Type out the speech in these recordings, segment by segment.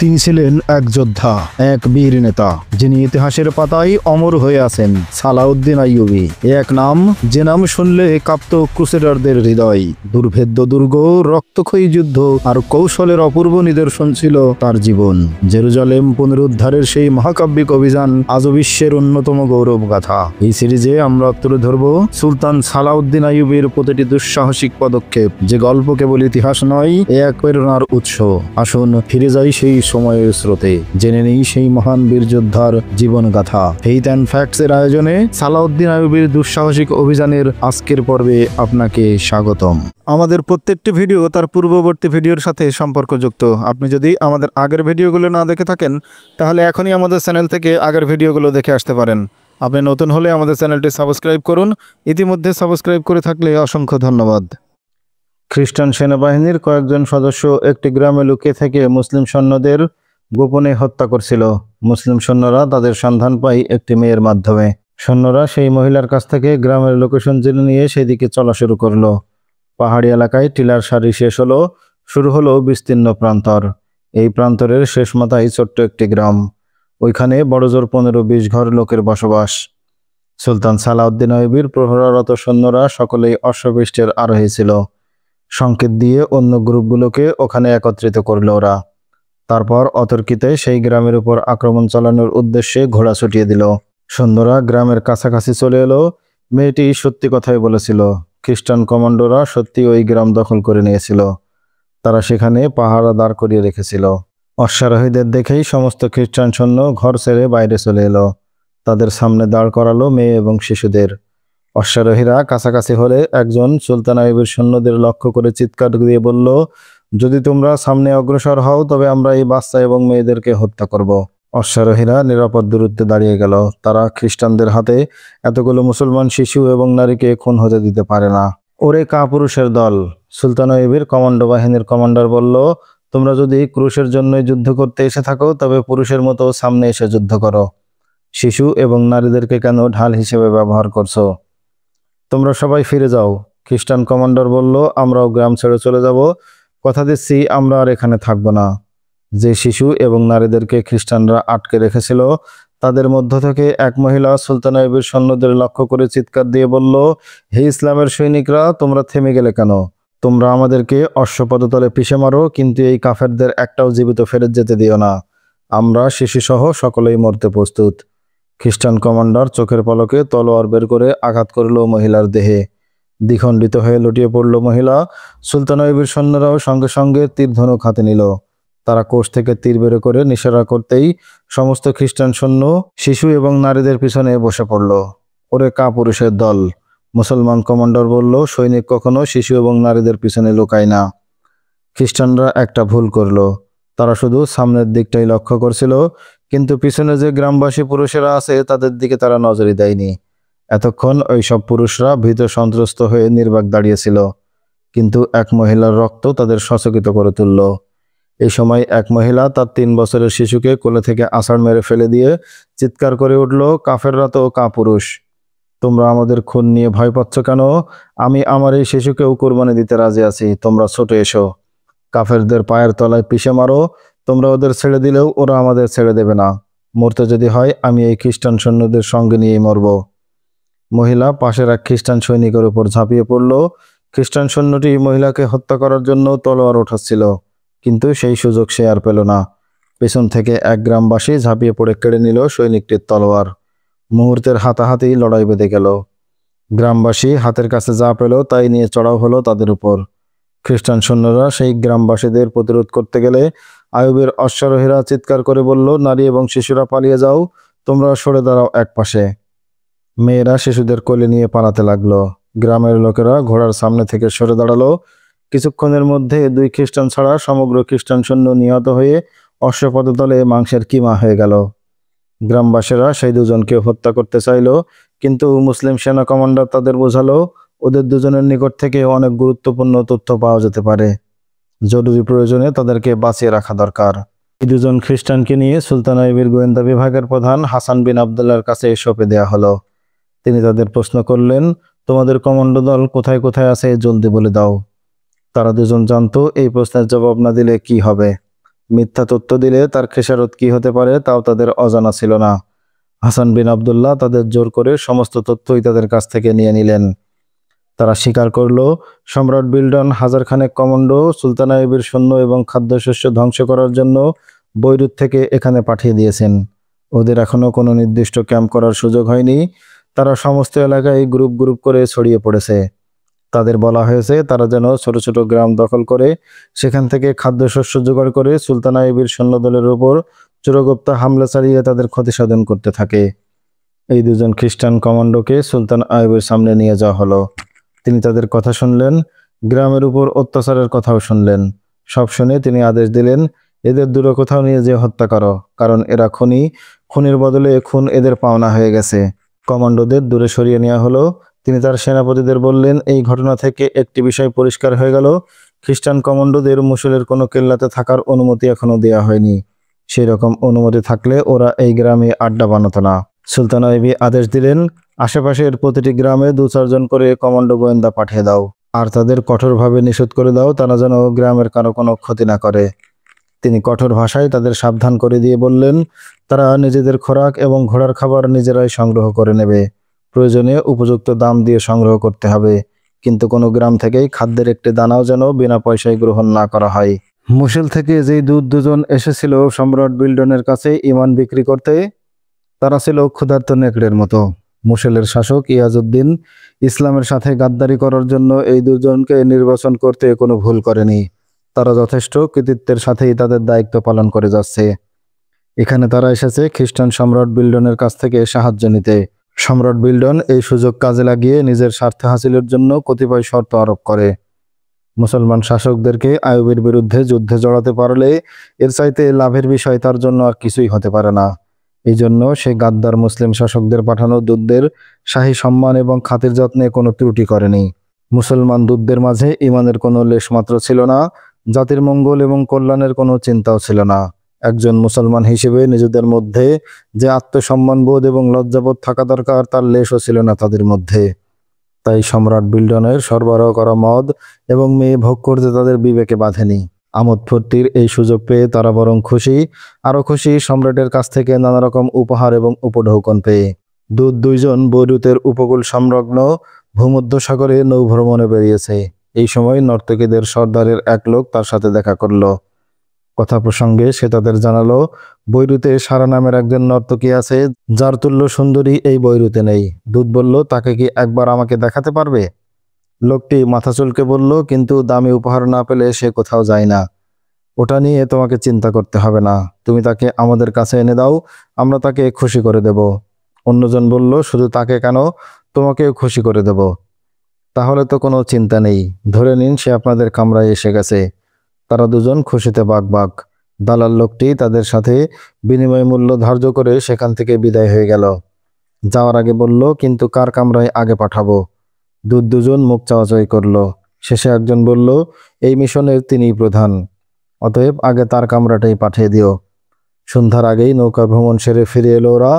তিনি ছিলেন এক যোদ্ধা, এক বীর নেতা, যিনি ইতিহাসের পাতায় অমর হয়ে আছেন। সালাউদ্দিন আইয়ুবী এক নাম, যে নাম শুনলে কাঁপত ক্রুসেডারদের হৃদয়। দুর্ভেদ্য দুর্গ, রক্তক্ষয়ী যুদ্ধ আর কৌশলের অপূর্ব নিদর্শন ছিল তার জীবন। জেরুজালেম পুনরুদ্ধারের সেই মহাকাব্যিক অভিযান আজও বিশ্বের অন্যতম গৌরব গাথা। এই সিরিজে আমরা তুলে ধরব সুলতান সালাউদ্দিন আইয়ুবীর প্রতিটি দুঃসাহসিক পদক্ষেপ, যে গল্প কেবল ইতিহাস নয়, এক প্রেরণার উৎস। আসুন ফিরে যাই সেই সময়ের স্রোতে, জেনে নেই সেই মহান বীর যোদ্ধার জীবন গাথা। ফেইথ অ্যান্ড ফ্যাক্টস এর আয়োজনে সালাউদ্দিন আইয়ুবীর দুঃসাহসিক অভিযানের আজকের পর্বে আপনাকে স্বাগতম। আমাদের প্রত্যেকটি ভিডিও তার পূর্ববর্তী ভিডিওর সাথে সম্পর্কযুক্ত। আপনি যদি আমাদের আগের ভিডিওগুলো না দেখে থাকেন, তাহলে এখনই আমাদের চ্যানেল থেকে আগের ভিডিওগুলো দেখে আসতে পারেন। আপনি নতুন হলে আমাদের চ্যানেলটি সাবস্ক্রাইব করুন। ইতিমধ্যে সাবস্ক্রাইব করে থাকলে অসংখ্য ধন্যবাদ। খ্রিস্টান সেনাবাহিনীর কয়েকজন সদস্য একটি গ্রামে লুকিয়ে থেকে মুসলিম সৈন্যদের গোপনে হত্যা করছিল। মুসলিম সৈন্যরা তাদের সন্ধান পায় একটি মেয়ের মাধ্যমে। সৈন্যরা সেই মহিলার কাছ থেকে গ্রামের লোকেশন জেনে নিয়ে সেদিকে চলা শুরু করলো। পাহাড়ি এলাকায় টিলার সারি শেষ হলো, শুরু হলো বিস্তীর্ণ প্রান্তর। এই প্রান্তরের শেষ মাথায় ছোট্ট একটি গ্রাম। ওইখানে বড়জোর 15-20 ঘর লোকের বসবাস। সুলতান সালাউদ্দিন আইয়ুবীর প্রহরারত সৈন্যরা সকলেই অশ্বপৃষ্ঠের আরোহী ছিল। সংকেত দিয়ে অন্য গ্রুপগুলোকে ওখানে একত্রিত করল ওরা। তারপর অতর্কিতে সেই গ্রামের উপর আক্রমণ চালানোর উদ্দেশ্যে ঘোড়া ছুটিয়ে দিল। সৈন্যরা গ্রামের কাছাকাছি চলে এলো। মেয়েটি সত্যি কথাই বলেছিল। খ্রিস্টান কমান্ডোরা সত্যি ওই গ্রাম দখল করে নিয়েছিল। তারা সেখানে পাহারা দাঁড় করিয়ে রেখেছিল। অশ্বারোহীদের দেখেই সমস্ত খ্রিস্টান সৈন্য ঘর ছেড়ে বাইরে চলে এলো। তাদের সামনে দাঁড় করালো মেয়ে এবং শিশুদের। অশ্বারোহীরা কাছাকাছি হলে একজন সুলতান আইয়ুবীর সৈন্যদের লক্ষ্য করে চিৎকার দিয়ে বলল, যদি তোমরা সামনে অগ্রসর হও তবে আমরা এই বাচ্চা এবং মেয়েদেরকে হত্যা করব। অশ্বারোহীরা নিরাপদ দূরত্বে দাঁড়িয়ে গেল। তারা খ্রিস্টানদের হাতে এতগুলো মুসলমান শিশু এবং নারীকে খুন হতে দিতে পারে না। ওরে কাপুরুষের দল, সুলতান আইয়ুবীর কমান্ডো বাহিনীর কমান্ডার বলল, তোমরা যদি ক্রুশের জন্যই যুদ্ধ করতে এসে থাকো তবে পুরুষের মতো সামনে এসে যুদ্ধ করো। শিশু এবং নারীদেরকে কেন ঢাল হিসেবে ব্যবহার করছো? তোমরা সবাই ফিরে যাও। খ্রিস্টান কমান্ডার বলল, আমরাও গ্রাম ছেড়ে চলে যাব। কথা দিচ্ছি আমরা আর এখানে থাকবো না। যে শিশু এবং নারীদেরকে খ্রিস্টানরা আটকে রেখেছিল, তাদের মধ্য থেকে এক মহিলা সুলতান আইয়ুবীর সৈন্যদের লক্ষ্য করে চিৎকার দিয়ে বলল, হে ইসলামের সৈনিকরা, তোমরা থেমে গেলে কেন? তোমরা আমাদেরকে অশ্বপদতলে পিষে মারো, কিন্তু এই কাফেরদের একটাও জীবিত ফেরত যেতে দিও না। আমরা শিশুসহ সকলেই মরতে প্রস্তুত। খ্রিস্টান কমান্ডার চোখের পলকে তলোয়ার বের করে আঘাত করল মহিলার দেহে। দ্বিখণ্ডিত হয়ে লুটিয়ে পড়ল মহিলা। সুলতান আইয়ুবীর সৈন্যরাও সঙ্গে সঙ্গে তীর ধনুক হাতে নিল। তারা কোষ থেকে তীর বের করে নিশানা করতেই সমস্ত খ্রিস্টান সৈন্য শিশু এবং নারীদের পিছনে বসে পড়ল। ওরে কাপুরুষের দল, মুসলমান কমান্ডার বলল, সৈনিক কখনো শিশু এবং নারীদের পিছনে লুকায় না। খ্রিস্টানরা একটা ভুল করল। তারা শুধু সামনের দিকটাই লক্ষ্য করছিল, কিন্তু পিছনে যে গ্রামবাসী পুরুষেরা আছে তাদের দিকে তারা নজরই দেয়নি। এতক্ষণ ওই সব পুরুষরা ভীত সন্ত্রস্ত হয়ে নির্বাক দাঁড়িয়েছিল, কিন্তু এক মহিলার রক্ত তাদের সচকিত করে তুলল। এই সময় এক মহিলা তার 3 বছরের শিশুকে কোলে থেকে আছাড় মেরে ফেলে দিয়ে চিৎকার করে উঠল, কাফেররা তো কাপুরুষ, তোমরা আমাদের খুন নিয়ে ভয় পাচ্ছ কেন? আমি আমার এই শিশুকেও কোরবানি দিতে রাজি আছি, তোমরা ছোট এসো। কাফেরদের পায়ের তলায় পিষে মারো, তোমরা ওদের ছেড়ে দিলেও ওরা আমাদের ছেড়ে দেবে না। মরতে যদি হয় আমি এই খ্রিস্টান সৈন্যদের সঙ্গে নিয়েই মরব। মহিলা পাশের এক খ্রিস্টান সৈনিকের উপর ঝাঁপিয়ে পড়ল। খ্রিস্টান সৈন্যটি মহিলাকে হত্যা করার জন্য তলোয়ার ওঠাচ্ছিল, কিন্তু সেই সুযোগ সে আর পেল না। পেছন থেকে এক গ্রামবাসী ঝাঁপিয়ে পড়ে কেড়ে নিল সৈনিকটির তলোয়ার। মুহূর্তের হাতাহাতি লড়াই বেঁধে গেল। গ্রামবাসী হাতের কাছে যা পেল তাই নিয়ে চড়াও হলো তাদের উপর। খ্রিস্টান সৈন্যরা সেই গ্রামবাসীদের প্রতিরোধ করতে গেলে আইয়ুবের অশ্বারোহীরা চিৎকার করে বলল, নারী এবং শিশুরা পালিয়ে যাও, তোমরা সরে দাঁড়াও এক পাশে। মেয়েরা শিশুদের কোলে নিয়ে পালাতে লাগলো। গ্রামের লোকেরা ঘোড়ার সামনে থেকে সরে দাঁড়ালো। কিছুক্ষণের মধ্যে 2 খ্রিস্টান ছাড়া সমগ্র খ্রিস্টান সৈন্য নিহত হয়ে অশ্বপদতলে মাংসের কিমা হয়ে গেল। গ্রামবাসীরা সেই দুজনকে হত্যা করতে চাইল, কিন্তু মুসলিম সেনা কমান্ডার তাদের বোঝালো, ওদের দুজনের নিকট থেকে অনেক গুরুত্বপূর্ণ তথ্য পাওয়া যেতে পারে। জরুরি প্রয়োজনে তাদেরকে বাঁচিয়ে রাখা দরকার। এই দুজন খ্রিস্টানকে নিয়ে সুলতান আইয়ুবীর গোয়েন্দা বিভাগের প্রধান হাসান বিন আবদুল্লাহর কাছে সঁপে দেয়া হলো। তিনি তাদের প্রশ্ন করলেন, তোমাদের কমান্ডো দল কোথায় কোথায় আছে জলদি বলে দাও। তারা দুজন জানতো এই প্রশ্নের জবাব না দিলে কি হবে। মিথ্যা তথ্য দিলে তার খেসারত কি হতে পারে তাও তাদের অজানা ছিল না। হাসান বিন আবদুল্লাহ তাদের জোর করে সমস্ত তথ্যই তাদের কাছ থেকে নিয়ে নিলেন। তারা স্বীকার করল, সম্রাট বিল্ডন হাজারখানেক কমান্ডো সুলতান আইয়ুবের সৈন্য এবং খাদ্যশস্য ধ্বংস করার জন্য বৈরুত থেকে এখানে পাঠিয়ে দিয়েছেন। ওদের এখনো কোনো নির্দিষ্ট ক্যাম্প করার সুযোগ হয়নি। তারা সমস্ত এলাকায় গ্রুপ গ্রুপ করে ছড়িয়ে পড়েছে। তাদের বলা হয়েছে তারা যেন ছোট ছোট গ্রাম দখল করে সেখান থেকে খাদ্যশস্য জোগাড় করে সুলতান আইয়ুবের সৈন্যদলের উপর চোরগোপ্তা হামলা চালিয়ে তাদের ক্ষতি সাধন করতে থাকে। এই দুজন খ্রিস্টান কমান্ডোকে সুলতান আইয়ুবের সামনে নিয়ে যাওয়া হলো। তিনি তাদের কথা শুনলেন, গ্রামের উপর অত্যাচারের কথাও শুনলেন। সব শুনে তিনি আদেশ দিলেন, এদের দূরে কোথাও নিয়ে যেয়ে হত্যা করো, কারণ এরা খুনির বদলে খুন এদের পাওনা হয়ে গেছে। কমান্ডোদের দূরে সরিয়ে নেওয়া হলো। তিনি তার সেনাপতিদের বললেন, এই ঘটনা থেকে একটি বিষয় পরিষ্কার হয়ে গেল, খ্রিস্টান কমান্ডোদের মুসুলের কোনো কেল্লাতে থাকার অনুমতি এখনো দেওয়া হয়নি। সেই রকম অনুমতি থাকলে ওরা এই গ্রামে আড্ডা বানাতো না। সুলতান আইয়ুব আদেশ দিলেন, আশেপাশের প্রতিটি গ্রামে 2-4 জন করে কমান্ডো গোয়েন্দা পাঠিয়ে দাও, আর তাদের কঠোরভাবে নিষেধ করে দাও তারা যেন গ্রামের কারো কোনো ক্ষতি না করে। তিনি কঠোর ভাষায় তাদের সাবধান করে দিয়ে বললেন, তারা নিজেদের খোরাক এবং ঘোড়ার খাবার নিজেরাই সংগ্রহ করে নেবে। প্রয়োজনে উপযুক্ত দাম দিয়ে সংগ্রহ করতে হবে, কিন্তু কোনো গ্রাম থেকেই খাদ্যের একটি দানাও যেন বিনা পয়সায় গ্রহণ না করা হয়। মুসিল থেকে যেই দুজন এসেছিল সম্রাট বিল্ডনের কাছে ঈমান বিক্রি করতে, তারা ছিল ক্ষুধার্ত নেকড়ের মতো। মুসেলের শাসক ইয়াজউদ্দিন ইসলামের সাথে গাদ্দারি করার জন্য এই দুজনকে নির্বাচন করতে কোনো ভুল করেনি। তারা যথেষ্ট কৃতিত্বের সাথেই তাদের দায়িত্ব পালন করে যাচ্ছে। এখানে তারা এসেছে খ্রিস্টান সম্রাট বিল্ডনের কাছ থেকে সাহায্য নিতে। সম্রাট বিল্ডন এই সুযোগ কাজে লাগিয়ে নিজের স্বার্থ হাসিলের জন্য কতিপয় শর্ত আরোপ করে। মুসলমান শাসকদেরকে আইয়ুবের বিরুদ্ধে যুদ্ধে জড়াতে পারলে এর চাইতে লাভের বিষয় তার জন্য আর কিছুই হতে পারে না। এই জন্য সে গাদ্দার মুসলিম শাসকদের পাঠানো দূতদের শাহী সম্মান এবং খাতির যত্নে কোনো ত্রুটি করেনি। মুসলমান দূতদের মাঝে ঈমানের কোনো লেশমাত্র ছিল না, জাতির মঙ্গল এবং কল্যাণের কোনো চিন্তাও ছিল না। একজন মুসলমান হিসেবে নিজেদের মধ্যে যে আত্মসম্মানবোধ এবং লজ্জাবোধ থাকা দরকার তার লেশও ছিল না তাদের মধ্যে। তাই সম্রাট বিল্ডনের সরবরাহ করা মদ এবং মেয়ে ভোগ করতে তাদের বিবেকে বাঁধেনি। আমোদ ফুর্তির এই সুযোগ পেয়ে তারা বরং আরো খুশি সম্রাটের কাছ থেকে নানা রকম উপহার এবং উপঢৌকন পেয়ে। দুইজন বৈরুতের উপকূল সংলগ্ন ভূমধ্যসাগরে নৌভ্রমণে বেরিয়েছে। এই সময় নর্তকীদের সর্দারের এক লোক তার সাথে দেখা করল। কথা প্রসঙ্গে সে তাদের জানালো, বৈরুতে সারা নামের একজন নর্তকী আছে, যার তুল্য সুন্দরী এই বৈরুতে নেই। দূত বলল, তাকে কি একবার আমাকে দেখাতে পারবে? লোকটি মাথা চুলকে বলল, কিন্তু দামি উপহার না পেলে সে কোথাও যায় না। ওটা নিয়ে তোমাকে চিন্তা করতে হবে না, তুমি তাকে আমাদের কাছে এনে দাও, আমরা তাকে খুশি করে দেব। অন্যজন বলল, শুধু তাকে কেন, তোমাকেও খুশি করে দেব। তাহলে তো কোনো চিন্তা নেই, ধরে নিন সে আপনাদের কামরায় এসে গেছে। তারা দুজন খুশিতে বাক। দালাল লোকটি তাদের সাথে বিনিময় মূল্য ধার্য করে সেখান থেকে বিদায় হয়ে গেল। যাওয়ার আগে বলল, কিন্তু কার কামরায় আগে পাঠাবো? দুজন মুখ চাওয়াচাই করল। শেষে একজন বলল, এই মিশনের তিনিই প্রধান, অতএব আগে তার কামরাটাই পাঠিয়ে দিও। সন্ধ্যার আগেই নৌকা ভ্রমণ সেরে ফিরে এলো ওরা।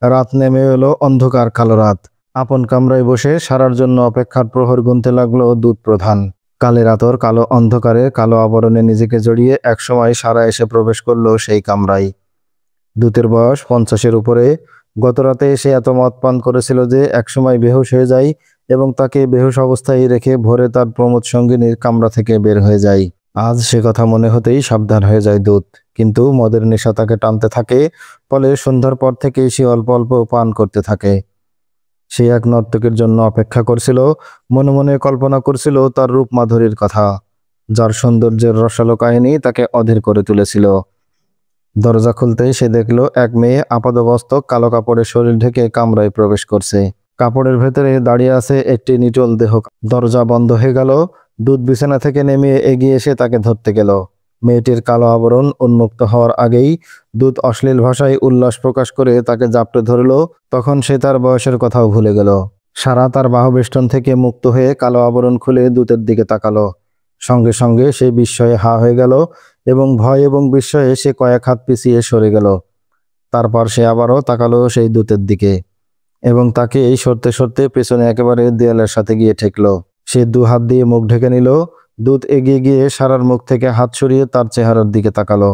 রাত নেমে এলো, অন্ধকার কালো রাত। আপন কামরায় বসে সারার জন্য অপেক্ষার প্রহর গুনতে লাগলো দূত প্রধান। কালের আতর কালো অন্ধকারে কালো আবরণে নিজেকে জড়িয়ে একসময় সারা এসে প্রবেশ করলো সেই কামরায়। দূতের বয়স 50-এর উপরে। গত রাতে সে এত মদ পান করেছিল যে একসময় বেহুশ হয়ে যায় এবং তাকে বেহুশ অবস্থায় রেখে ভোরে তার প্রমোদ সঙ্গিনীর কামরা থেকে বের হয়ে যায়। আজ সে কথা মনে হতেই সাবধান হয়ে যায় দূত, কিন্তু মদের নেশা তাকে টানতে থাকে। ফলে সন্ধ্যার পর থেকেই সে অল্প অল্প পান করতে থাকে। সে এক নর্তকের জন্য অপেক্ষা করছিল, মনে মনে কল্পনা করছিল তার রূপ মাধুরীর কথা, যার সৌন্দর্যের রসালো কাহিনী তাকে অধীর করে তুলেছিল। দরজা খুলতেই সে দেখল এক মেয়ে আপাদমস্তক কালো কাপড়ে শরীর ঢেকে কামরায় প্রবেশ করছে। কাপড়ের ভেতরে দাঁড়িয়ে আছে একটি নিটোল দেহ। দরজা বন্ধ হয়ে গেল। দূত বিছানা থেকে নেমে এগিয়ে এসে তাকে ধরতে গেল। মেয়েটির কালো আবরণ উন্মুক্ত হওয়ার আগেই দূত অশ্লীল ভাষায় উল্লাস প্রকাশ করে তাকে জাপটে ধরল। তখন সে তার বয়সের কথাও ভুলে গেল। সারা তার বাহুবেষ্টন থেকে মুক্ত হয়ে কালো আবরণ খুলে দূতের দিকে তাকালো। সঙ্গে সঙ্গে সে বিস্ময়ে হা হয়ে গেল এবং ভয় এবং বিস্ময়ে সে কয়েক হাত পিছিয়ে সরে গেল। তারপর সে আবারও তাকালো সেই দূতের দিকে এবং তাকে এই সরতে সরতে পেছনে একেবারে দেয়ালের সাথে গিয়ে ঠেকলো। সে 2 হাত দিয়ে মুখ ঢেকে নিল। দূত এগিয়ে গিয়ে সারার মুখ থেকে হাত সরিয়ে তার চেহারার দিকে তাকালো।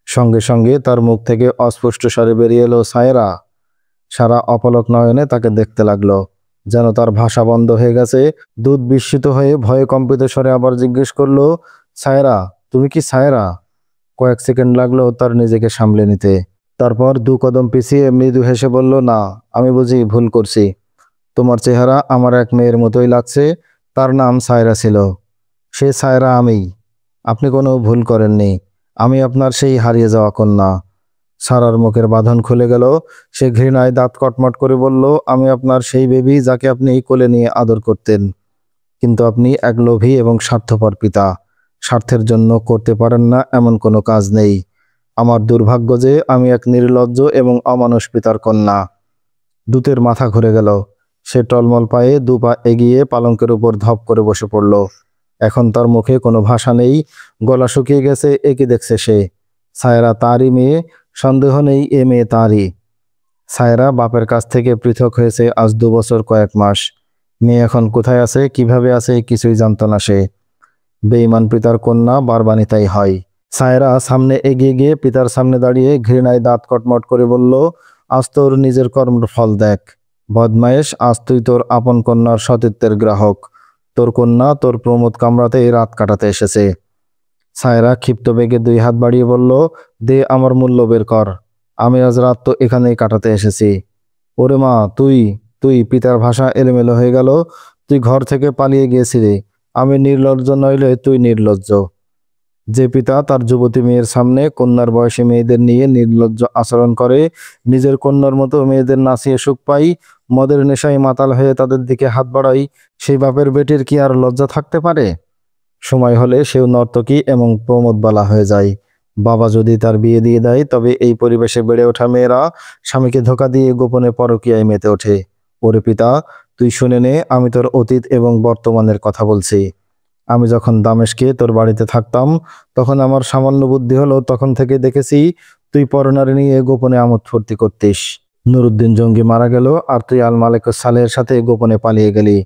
সঙ্গে সঙ্গে তার মুখ থেকে অস্পষ্ট স্বরে বেরিয়ে এলো, সায়রা। সারা অপলক নয়নে তাকে দেখতে লাগলো, যেন তার ভাষা বন্ধ হয়ে গেছে। দুধ বিস্মিত হয়ে ভয়ে কম্পিত স্বরে আবার জিজ্ঞেস করলো, সায়রা, তুমি কি সায়রা? কয়েক সেকেন্ড লাগলো তার নিজেকে সামলে নিতে। তারপর 2 কদম পিছিয়ে মৃদু হেসে বলল, না, আমি বুঝি ভুল করছি। তোমার চেহারা আমার এক মেয়ের মতোই লাগছে। তার নাম সায়রা ছিল। সে সায়রা আমি। আপনি কোনো ভুল করেননি। আমি আপনার সেই হারিয়ে যাওয়া কন্যা। সারার মুখের বাঁধন খুলে গেল। সে ঘৃণায় দাঁত কটমট করে বলল, আমি আপনার সেই বেবি যাকে আপনি কোলে নিয়ে আদর করতেন। কিন্তু আপনি এক লোভী এবং স্বার্থপর পিতা। স্বার্থের জন্য করতে পারেন না এমন কোনো কাজ নেই। আমার দুর্ভাগ্য যে আমি এক নির্লজ্জ এবং অমানুষ পিতার কন্যা। দূতের মাথা ঘুরে গেল। সে টলমল পায়ে 2 পা এগিয়ে পালঙ্কের উপর ধপ করে বসে পড়ল। এখন তার মুখে কোনো ভাষা নেই, গলা শুকিয়ে গেছে। একই দেখছে সে। সায়রা তারই মেয়ে, সন্দেহ নেই এ মেয়ে তারই। সায়রা বাপের কাছ থেকে পৃথক হয়েছে আজ 2 বছর কয়েক মাস। মেয়ে এখন কোথায় আছে, কিভাবে আছে, কিছুই জানত না সে। বেঈমান পিতার কন্যা বারবানি তাই হয়। সায়রা সামনে এগিয়ে গিয়ে পিতার সামনে দাঁড়িয়ে ঘৃণায় দাঁত কটমট করে বলল, আজ তোর নিজের কর্মের ফল দেখ। বদমায়েশ, আজ তুই তোর আপন কন্যার সতীত্বের গ্রাহক। তোর কন্যা তোর প্রমোদ কামরাতে রাত কাটাতে এসেছে। সায়রা ক্ষিপ্ত বেগে 2 হাত বাড়িয়ে বলল, দে আমার মূল্য বের কর। আমি আজ রাত তো এখানেই কাটাতে এসেছি। ওরে মা, তুই তুই পিতার ভাষা এলোমেলো হয়ে গেল। তুই ঘর থেকে পালিয়ে গিয়েছিলি। আমি নির্লজ্জ নইলে তুই নির্লজ্জ। যে পিতা তার যুবতী মেয়ের সামনে কন্যার বয়সী মেয়েদের নিয়ে নির্লজ্জ আচরণ করে, নিজের কন্যার মতো মেয়েদের নাচিয়ে সুখ পাই, মদের নেশায় মাতাল হয়ে তাদের দিকে হাত বাড়াই, সেই বাপের বেটির কি আর লজ্জা থাকতে পারে? সময় হলে সেও নর্তকী এবং প্রমোদবালা হয়ে যায়। বাবা যদি তার বিয়ে দিয়ে দেয়, তবে এই পরিবেশে বেড়ে ওঠা মেয়েরা স্বামীকে ধোঁকা দিয়ে গোপনে পরকীয়ায় মেতে ওঠে। ওরে পিতা, তুই শুনে নে, আমি তোর অতীত এবং বর্তমানের কথা বলছি। আমি যখন দামেস্কে তোর বাড়িতে থাকতাম, তখন আমার সামান্য বুদ্ধি হলো, তখন থেকে দেখেছি তুই পরনারী নিয়ে গোপনে আমোদ ফুর্তি করতিস। নুরুদ্দিন জঙ্গি মারা গেল আর তুই আল মালেক সালেহের সাথে গোপনে পালিয়ে গেলি।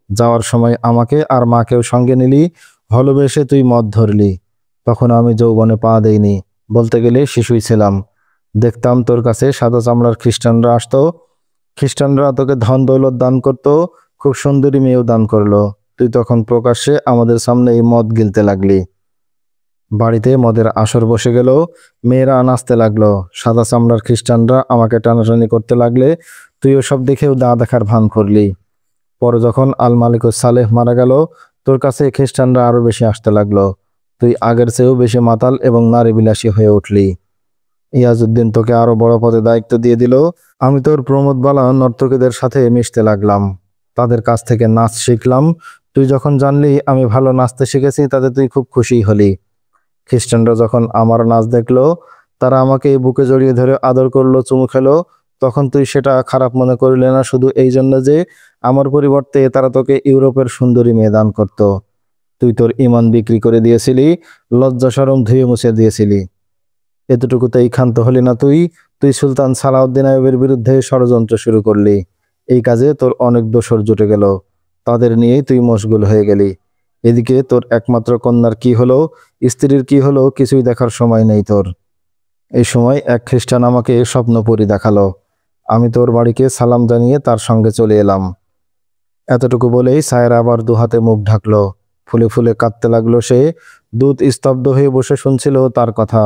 যাওয়ার সময় আমাকে আর মাকেও সঙ্গে নিলি। ভালোবেসে তুই মদ ধরলি। তখন আমি যৌবনে পা দেইনি, বলতে গেলে শিশুই ছিলাম। দেখতাম তোর কাছে সাদা চামড়ার খ্রিস্টানরা আসতো। খ্রিস্টানরা তোকে ধন দৌলত দান করতো, খুব সুন্দরী মেয়েও দান করলো। তুই তখন প্রকাশ্যে আমাদের সামনে এই মদ গিলতে লাগলি। বাড়িতে মদের আসর বসে গেল। মেয়েরা নাচতে লাগলো। সাদা চামড়ার খ্রিস্টানরা আমাকে টানাটানি করতে লাগলে তুই ওসব দেখেও দা দেখার ভান করলি। পরে যখন আল মালিকুস সালেহ মারা গেল, তোর কাছে খ্রিস্টানরা আরো বেশি আসতে লাগলো। তুই আগের চেয়েও বেশি মাতাল এবং নারী বিলাসী হয়ে উঠলি। ইয়াজউদ্দিন তোকে আরো বড় পদে দায়িত্ব দিয়ে দিল। আমি তোর প্রমোদবালা নর্তকীদের সাথে মিশতে লাগলাম। তাদের কাছ থেকে নাচ শিখলাম। তুই যখন জানলি আমি ভালো নাচতে শিখেছি, তাতে তুই খুব খুশি হলি। খ্রিস্টানরা যখন আমার নাচ দেখলো, তারা আমাকে বুকে জড়িয়ে ধরে আদর করলো, চুমু খেলো। তখন তুই সেটা খারাপ মনে করলি না, শুধু এই জন্য যে আমার পরিবর্তে তারা তোকে ইউরোপের সুন্দরী মেয়ে দান করত। তুই তোর ইমান বিক্রি করে দিয়েছিলি, লজ্জা শরম ধুয়ে মুছে দিয়েছিলি। এতটুকুতেই ক্ষান্ত হলি না তুই। তুই সুলতান সালাউদ্দিন আইয়ুবের বিরুদ্ধে ষড়যন্ত্র শুরু করলি। এই কাজে তোর অনেক দোসর জুটে গেল। তাদের নিয়েই তুই মশগুল হয়ে গেলি। এদিকে তোর একমাত্র কন্যার কি হলো, স্ত্রীর কি হলো, কিছুই দেখার সময় নেই তোর। এই সময় এক খ্রিস্টান আমাকে স্বপ্নপুরী দেখালো। আমি তোর বাড়িকে সালাম জানিয়ে তার সঙ্গে চলে এলাম। এতটুকু বলেই সায়রা আবার 2 হাতে মুখ ঢাকলো। ফুলে ফুলে কাঁদতে লাগলো সে। দুধ স্তব্ধ হয়ে বসে শুনছিল তার কথা।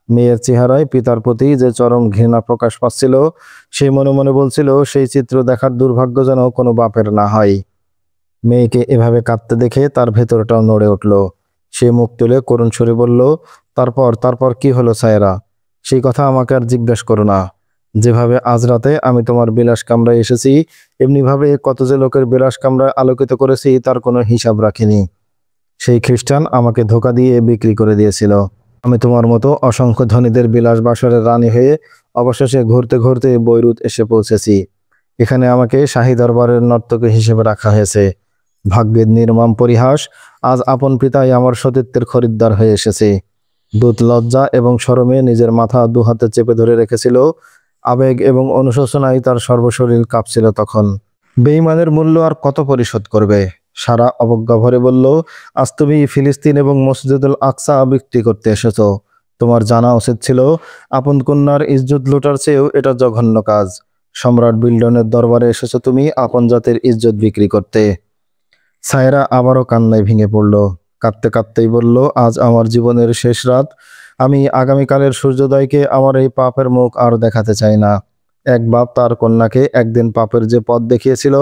মেয়ের চেহারায় পিতার প্রতি যে চরম ঘৃণা প্রকাশ পাচ্ছিল, সে মনে মনে বলছিল, সেই চিত্র দেখার দুর্ভাগ্য যেন কোনো বাপের না হয়। মেয়েকে এভাবে কাঁদতে দেখে তার ভেতরটাও নড়ে উঠল। সে মুখ তুলে করুণ সুরে বলল, তারপর তারপর কি হলো সায়রা? সেই কথা আমাকে আর জিজ্ঞাসা করো না। যেভাবে আজ রাতে আমি তোমার বিলাস কামরায় এসেছি, এমনিভাবে কত যে লোকের বিলাস কামরায় আলোকিত করেছি তার কোনো হিসাব রাখিনি। সেই খ্রিস্টান আমাকে ধোঁকা দিয়ে বিক্রি করে দিয়েছিল। আমি তোমার মতো অসংখ্য ধনীদের বিলাস বাসরের রানী হয়ে অবশেষে ঘুরতে ঘুরতে বৈরুত এসে পৌঁছেছি। এখানে আমাকে শাহী দরবারের নর্তকী হিসেবে রাখা হয়েছে। ভাগ্যের নির্মম পরিহাস, আজ আপন পিতাই আমার সতীত্বের খরিদ্দার হয়ে এসেছে। দূত লজ্জা এবং শরমে নিজের মাথা 2 হাতে চেপে ধরে রেখেছিল। আবেগ এবং অনুশোচনায় তার সর্বশরীর কাঁপছিল তখন। বেঈমানের মূল্য আর কত পরিশোধ করবে? সারা অবজ্ঞা ভরে বলল, আজ তুমি ফিলিস্তিন এবং মসজিদুল আকসা বিক্রি করতে এসেছো। তোমার জানা উচিত ছিল আপন কন্যার ইজ্জত লুটার চেয়েও এটা জঘন্য কাজ। সম্রাট বিল্ডনের দরবারে এসেছো তুমি আপন জাতের ইজ্জত বিক্রি করতে। সায়রা আবারও কান্নায় ভেঙে পড়ল। কাঁদতে কাঁদতেই বলল, আজ আমার জীবনের শেষ রাত। আমি আগামীকালের সূর্যোদয়কে আমার এই পাপের মুখ আর দেখাতে চাই না। এক বাপ তার কন্যাকে একদিন পাপের যে পথ দেখিয়েছিল,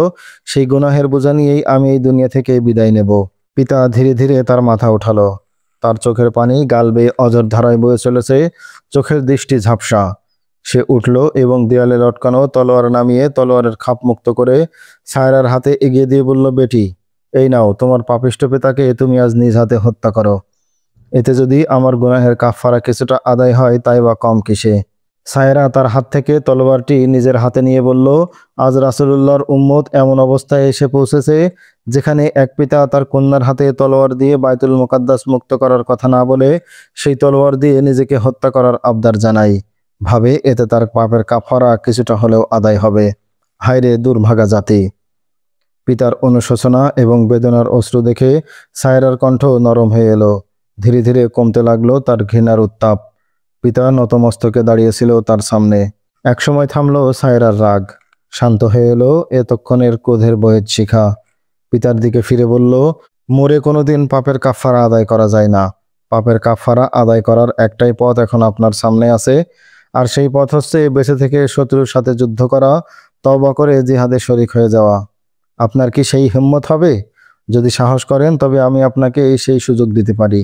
সেই গুনাহের বোঝা নিয়েই আমি এই দুনিয়া থেকে বিদায় নেব। পিতা ধীরে ধীরে তার মাথা উঠালো। তার চোখের পানি গাল বেয়ে অঝোর ধারায় বয়ে চলেছে, চোখের দৃষ্টি ঝাপসা। সে উঠল এবং দেয়ালে লটকানো তলোয়ার নামিয়ে তলোয়ারের খাপ মুক্ত করে সায়রার হাতে এগিয়ে দিয়ে বলল, বেটি, এই নাও, তোমার পাপিষ্ঠ পিতাকে তুমি আজ নিজ হাতে হত্যা করো। এতে যদি আমার গুনাহের কাফফারা কিছুটা আদায় হয়, তাই বা কম কিসে। সায়রা তার হাত থেকে তলোয়ারটি নিজের হাতে নিয়ে বলল, আজ রাসূলুল্লাহর উম্মত এমন অবস্থায় এসে পৌঁছেছে যেখানে এক পিতা তার কন্যার হাতে তলোয়ার দিয়ে বাইতুল মুকাদ্দাস মুক্ত করার কথা না বলে সেই তলোয়ার দিয়ে নিজেকে হত্যা করার আবদার জানায়। ভাবে এতে তার পাপের কাফারা কিছুটা হলেও আদায় হবে। হায়রে দুর্ভাগা জাতি! পিতার অনুশোচনা এবং বেদনার অশ্রু দেখে সায়রার কণ্ঠ নরম হয়ে এলো। ধীরে ধীরে কমতে লাগলো তার ঘৃণার উত্তাপ। পিতা নতমস্তকে দাঁড়িয়েছিল তার সামনে। একসময় থামলো সায়রার রাগ, শান্ত হয়ে এলো এতক্ষণের ক্রোধের বহের শিখা। পিতার দিকে ফিরে বলল, মরে কোনোদিন পাপের কাফফারা আদায় করা যায় না। পাপের কাফফারা আদায় করার একটাই পথ এখন আপনার সামনে আছে, আর সেই পথ হচ্ছে বেঁচে থেকে শত্রুর সাথে যুদ্ধ করা, তওবা করে জিহাদে শরিক হয়ে যাওয়া। আপনার কি সেই হিম্মত হবে? যদি সাহস করেন তবে আমি আপনাকে সেই সুযোগ দিতে পারি।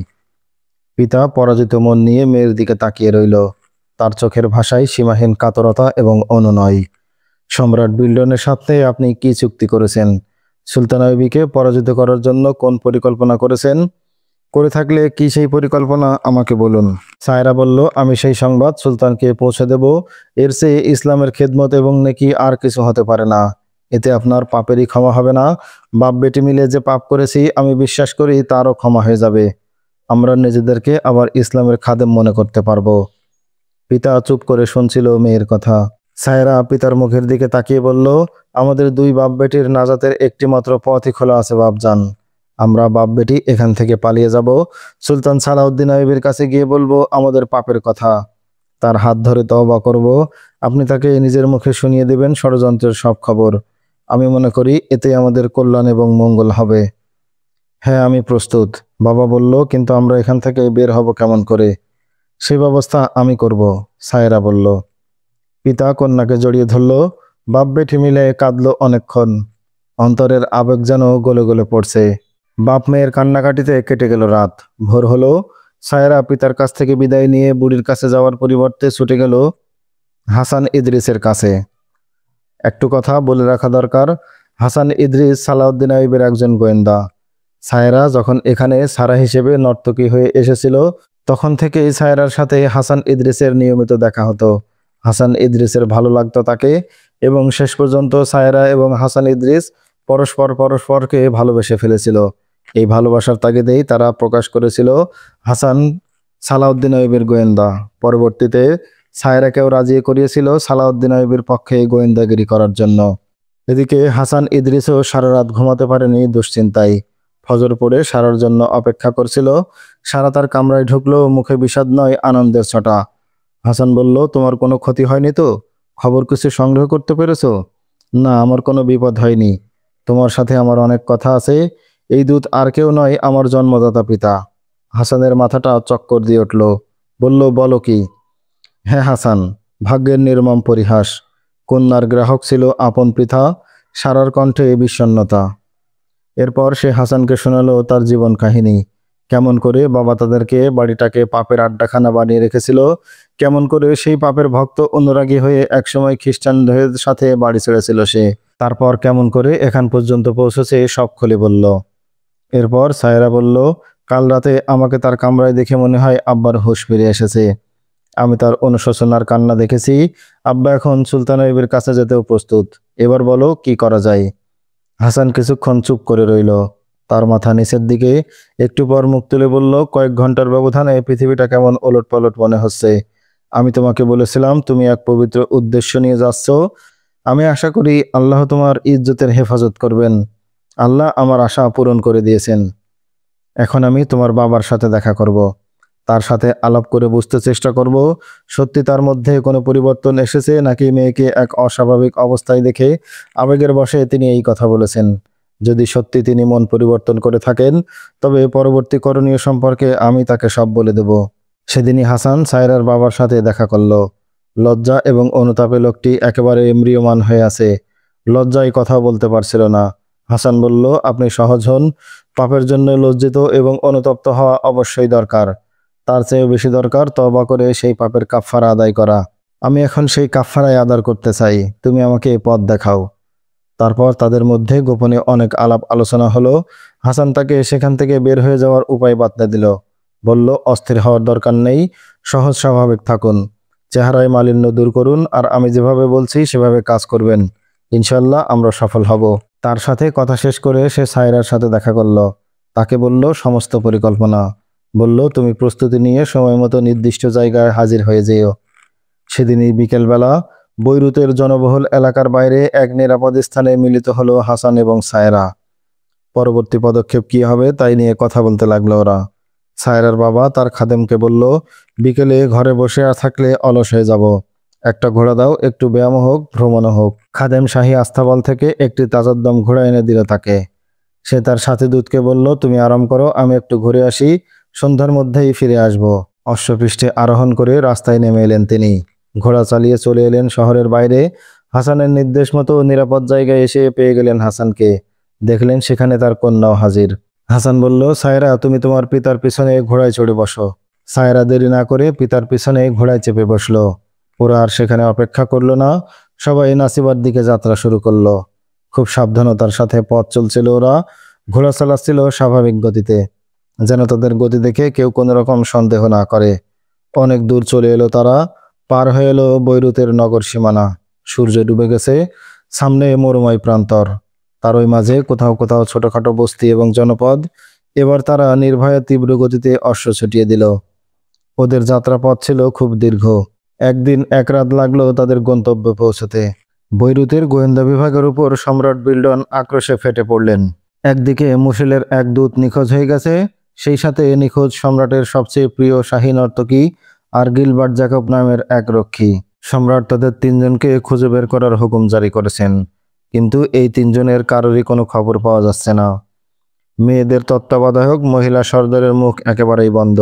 পিতা পরাজিত মন নিয়ে মেয়ের দিকে তাকিয়ে রইল। তার চোখের ভাষায় সীমাহীন কাতরতা এবং অনুনয়। সম্রাট বিল্ডনের সাথে আপনি কি চুক্তি করেছেন? সুলতানা বিবিকে পরাজিত করার জন্য কোন পরিকল্পনা করেছেন? করে থাকলে কি সেই পরিকল্পনা আমাকে বলুন। সায়রা বলল, আমি সেই সংবাদ সুলতানকে পৌঁছে দেব। এর চেয়ে ইসলামের খেদমত এবং নেকি আর কিছু হতে পারে না। এতে আপনার পাপেরই ক্ষমা হবে না, বাপ বেটি মিলে যে পাপ করেছি আমি বিশ্বাস করি তারও ক্ষমা হয়ে যাবে। আমরা নিজেদেরকে আবার ইসলামের খাদেম মনে করতে পারবো। পিতা চুপ করে শুনছিল মেয়ের কথা। সায়রা পিতার মুখের দিকে তাকিয়ে বলল, আমাদের দুই বাপ বেটির নাজাতের একটি মাত্র পথই খোলা আছে বাপজান। আমরা বাপ বেটি এখান থেকে পালিয়ে যাব। সুলতান সালাউদ্দিন আইয়ুবীর কাছে গিয়ে বলবো আমাদের পাপের কথা। তার হাত ধরে তওবা করব। আপনি তাকে নিজের মুখে শুনিয়ে দেবেন ষড়যন্ত্রের সব খবর। আমি মনে করি এতে আমাদের কল্যাণ এবং মঙ্গল হবে। হ্যাঁ, আমি প্রস্তুত, বাবা বলল, কিন্তু আমরা এখান থেকে বের হব কেমন করে? সেই ব্যবস্থা আমি করব, সায়রা বলল। পিতা কন্যাকে জড়িয়ে ধরল। বাপ বেটি মিলে কাঁদল অনেকক্ষণ। অন্তরের আবেগ যেন গলে গলে পড়ছে। বাপ মেয়ের কান্নাকাটিতে কেটে গেল রাত। ভোর হলো। সায়রা পিতার কাছ থেকে বিদায় নিয়ে বুড়ির কাছে যাওয়ার পরিবর্তে ছুটে গেল হাসান ইদ্রিসের কাছে। একটু কথা বলে রাখা দরকার, হাসান ইদ্রিস সালাউদ্দিন আইয়ুবের একজন গোয়েন্দা। সায়রা যখন এখানে সারা হিসেবে নর্তকী হয়ে এসেছিল, তখন থেকেই সায়রার সাথে হাসান ইদ্রিসের নিয়মিত দেখা হতো। হাসান ইদ্রিসের ভালো লাগতো তাকে, এবং শেষ পর্যন্ত সায়রা এবং হাসান ইদ্রিস পরস্পরকে ভালোবেসে ফেলেছিল। এই ভালোবাসার তাগিদেই তারা প্রকাশ করেছিল হাসান সালাউদ্দিন আইয়ুবের গোয়েন্দা। পরবর্তীতে সায়রাকেও রাজি করিয়েছিল সালাউদ্দিন আইয়ুবের পক্ষে গোয়েন্দাগিরি করার জন্য। এদিকে হাসান ইদ্রিসও সারা রাত ঘুমাতে পারেনি দুশ্চিন্তায়। ফজর পড়ে সারার জন্য অপেক্ষা করছিল। সারা তার কামরায় ঢুকলো, মুখে বিষাদ নয় আনন্দের ছটা। হাসান বলল, তোমার কোনো ক্ষতি হয়নি তো? খবর কিছু সংগ্রহ করতে পেরেছো? না, আমার কোনো বিপদ হয়নি। তোমার সাথে আমার অনেক কথা আছে। এই দূত আর কেউ নয়, আমার জন্মদাতা পিতা। হাসানের মাথাটা চক্কর দিয়ে উঠল। বলল, বলো কি? হ্যাঁ হাসান, ভাগ্যের নির্মম পরিহাস। কন্যার গ্রাহক ছিল আপন পিতা। সারার কণ্ঠে বিষণ্ণতা। এরপর সে হাসানকে শোনালো তার জীবন কাহিনী। কেমন করে বাবা তাদেরকে বাড়িটাকে পাপের আড্ডাখানা বানিয়ে রেখেছিল, কেমন করে সেই পাপের ভক্ত অনুরাগী হয়ে একসময় খ্রিস্টানদের সাথে বাড়ি ছেড়েছিল সে, তারপর কেমন করে এখান পর্যন্ত পৌঁছেছে সব খুলে বলল। এরপর সায়রা বলল, কাল রাতে আমাকে তার কামরায় দেখে মনে হয় আব্বার হুঁশ ফিরে এসেছে। আমি তার অনুশোচনার কান্না দেখেছি। আব্বা এখন সুলতান আইয়ুবের কাছে যেতেও প্রস্তুত। এবার বলো কি করা যায়? হাসান কিছুক্ষণ চুপ করে রইল। তার মাথা নিচের দিকে। একটু পর মুখ তুলে বলল, কয়েক ঘন্টার ব্যবধানে পৃথিবীটা কেমন ওলটপালট মনে হচ্ছে। আমি তোমাকে বলেছিলাম তুমি এক পবিত্র উদ্দেশ্য নিয়ে যাচ্ছ। আমি আশা করি আল্লাহ তোমার ইজ্জতের হেফাজত করবেন। আল্লাহ আমার আশা পূরণ করে দিয়েছেন। এখন আমি তোমার বাবার সাথে দেখা করব। তার সাথে আলাপ করে বুঝতে চেষ্টা করব সত্যি তার মধ্যে কোনো পরিবর্তন এসেছে নাকি মেয়েকে এক অস্বাভাবিক অবস্থায় দেখে আবেগের বশে তিনি এই কথা বলেছেন। যদি সত্যি তিনি মন পরিবর্তন করে থাকেন তবে পরবর্তী করণীয় সম্পর্কে আমি তাকে সব বলে দেব। সেদিনই হাসান সায়রার বাবার সাথে দেখা করল। লজ্জা এবং অনুতাপে লোকটি একেবারে ম্রিয়মাণ হয়ে আছে। লজ্জায় কথা বলতে পারছিল না। হাসান বলল, আপনি সহজ হন। পাপের জন্য লজ্জিত এবং অনুতপ্ত হওয়া অবশ্যই দরকার। তার চেয়েও বেশি দরকার তওবা করে সেই পাপের কাফফারা আদায় করা। আমি এখন সেই কাফফারাই আদায় করতে চাই। তুমি আমাকে এই পথ দেখাও। তারপর তাদের মধ্যে গোপনে অনেক আলাপ আলোচনা হলো। হাসান তাকে সেখান থেকে বের হয়ে যাওয়ার উপায় বাতলে দিল। বলল, অস্থির হওয়ার দরকার নেই, সহজ স্বাভাবিক থাকুন, চেহারায় মালিন্য দূর করুন আর আমি যেভাবে বলছি সেভাবে কাজ করবেন। ইনশাল্লাহ আমরা সফল হব। তার সাথে কথা শেষ করে সে সায়রার সাথে দেখা করল। তাকে বলল সমস্ত পরিকল্পনা। বলল, তুমি প্রস্তুতি নিয়ে সময় মতো নির্দিষ্ট জায়গায় হাজির হয়ে যেও। সেদিনই বিকেলবেলা বৈরুতের জনবহুল এলাকার বাইরে এক নিরাপদ স্থানে মিলিত হলো হাসান এবং সায়রা। পরবর্তী পদক্ষেপ কি হবে তাই নিয়ে কথা বলতে লাগলো ওরা। সায়রার বাবা তার খাদেমকে বলল, বিকেলে ঘরে বসে থাকলে অলস হয়ে যাব, একটা ঘোড়া দাও, একটু ব্যায়াম হোক, ভ্রমণও হোক। খাদেম শাহী আস্তাবল থেকে একটি তাজদ্দম ঘোড়া এনে দিল তাকে। সে তার সাথী দূতকে বলল, তুমি আরাম করো, আমি একটু ঘুরে আসি, সন্ধ্যার মধ্যেই ফিরে আসব। অশ্বপৃষ্ঠে আরোহণ করে রাস্তায় নেমে এলেন তিনি। ঘোড়া চালিয়ে চলে এলেন শহরের বাইরে। হাসানের নির্দেশ মতো নিরাপদ জায়গায় এসে পেয়ে গেলেন হাসানকে। দেখলেন সেখানে তার কন্যাও হাজির। হাসান বলল, সায়রা, তুমি তোমার পিতার পিছনে ঘোড়ায় চড়ে বসো। সায়রা দেরি না করে পিতার পিছনে ঘোড়ায় চেপে বসলো। ওরা আর সেখানে অপেক্ষা করলো না, সবাই নাসিবার দিকে যাত্রা শুরু করলো। খুব সাবধানতার সাথে পথ চলছিল ওরা। ঘোড়া চালাচ্ছিল স্বাভাবিক গতিতে, যেন তাদের গতি দেখে কেউ কোনো রকম সন্দেহ না করে। অনেক দূর চলে এলো তারা। পার হয়ে এলো বৈরুতের নগর সীমানা। সূর্য ডুবে গেছে। সামনে মরুময় প্রান্তর, তার ওই মাঝে কোথাও কোথাও ছোটখাটো বস্তি এবং জনপদ। এবার তারা নির্ভয়ে তীব্র গতিতে অশ্ব ছুটিয়ে দিল। ওদের যাত্রাপথ ছিল খুব দীর্ঘ। একদিন এক রাত লাগলো তাদের গন্তব্যে পৌঁছতে। বৈরুতের গোয়েন্দা বিভাগের উপর সম্রাট বিল্ডন আক্রোশে ফেটে পড়লেন। একদিকে মুশিলের এক দূত নিখোঁজ হয়ে গেছে, সেই সাথে নিখোঁজ সম্রাটের সবচেয়ে প্রিয় শাহী নর্তকী আর গিলবার্ট জ্যাকব নামের এক রক্ষী। সম্রাট তাদের তিনজনকে খুঁজে বের করার হুকুম জারি করেছেন, কিন্তু এই তিনজনের কারোরই কোনো খবর পাওয়া যাচ্ছে না। মেয়েদের তত্ত্বাবধায়ক মহিলা সর্দারের মুখ একেবারেই বন্ধ।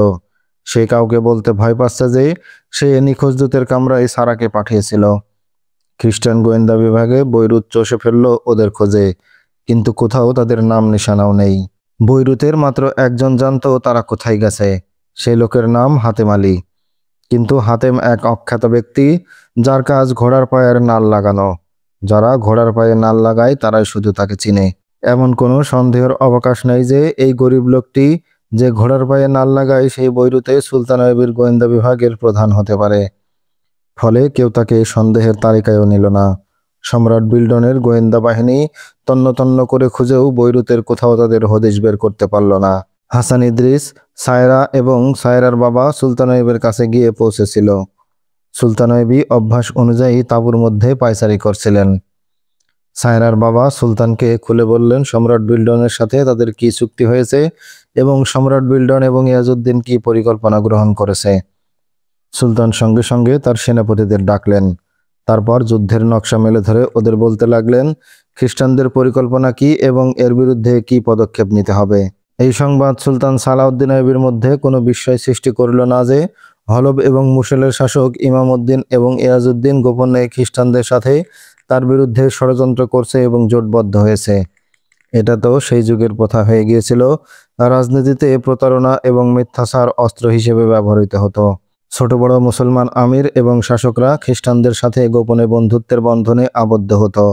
সে কাউকে বলতে ভয় পাচ্ছে যে সে নিখোঁজ দূতের কামরায় সারাকে পাঠিয়েছিল। খ্রিস্টান গোয়েন্দা বিভাগে বৈরুত চষে ফেলল ওদের খোঁজে, কিন্তু কোথাও তাদের নাম নিশানাও নেই। বৈরুতের মাত্র একজন জানতো তারা কোথায় গেছে। সেই লোকের নাম হাতেম আলী। কিন্তু হাতেম এক অখ্যাত ব্যক্তি, যার কাজ ঘোড়ার পায়ের নাল লাগানো। যারা ঘোড়ার পায়ে নাল লাগায় তারাই শুধু তাকে চিনে। এমন কোনো সন্দেহের অবকাশ নেই যে এই গরিব লোকটি যে ঘোড়ার পায়ে নাল লাগায় সেই বৈরুতে সুলতানবীর গোয়েন্দা বিভাগের প্রধান হতে পারে। ফলে কেউ তাকে সন্দেহের তালিকায়ও নিল না। সম্রাট বিল্ডনের গোয়েন্দা বাহিনী তন্ন তন্ন করে খুঁজেও বৈরুতের কোথাও তাদের হদিশ বের করতে পারল না। হাসান ইদ্রিস, সায়রা এবং সায়রার বাবা সুলতানবীর কাছে গিয়ে পৌঁছেছিল। সুলতানবী অভ্যাস অনুযায়ী তাঁবুর মধ্যে পায়চারি করছিলেন। সায়রার বাবা সুলতানকে খুলে বললেন সম্রাট বিল্ডনের সাথে তাদের কি চুক্তি হয়েছে এবং সম্রাট বিল্ডন এবং ইয়াজউদ্দিন কি পরিকল্পনা গ্রহণ করেছে। সুলতান সঙ্গে সঙ্গে তার সেনাপতিদের ডাকলেন। তারপর যুদ্ধের নকশা মেলে ধরে ওদের বলতে লাগলেন খ্রিস্টানদের পরিকল্পনা কি এবং এর বিরুদ্ধে কি পদক্ষেপ নিতে হবে। এই সংবাদ সুলতান সালাউদ্দিন আইয়ুবীর মধ্যে কোনো বিস্ময় সৃষ্টি করল না যে হলব এবং মুশিলের শাসক ইমাম উদ্দিন এবং ইয়াজউদ্দিন গোপনে খ্রিস্টানদের সাথে তার বিরুদ্ধে ষড়যন্ত্র করছে এবং জোটবদ্ধ হয়েছে। এটা তো সেই যুগের প্রথা হয়ে গিয়েছিল। রাজনীতিতে প্রতারণা এবং মিথ্যাচার অস্ত্র হিসেবে ব্যবহৃত হতো। ছোট বড় মুসলমান আমির এবং শাসকরা খ্রিস্টানদের সাথে গোপনে বন্ধুত্বের বন্ধনে আবদ্ধ হতো।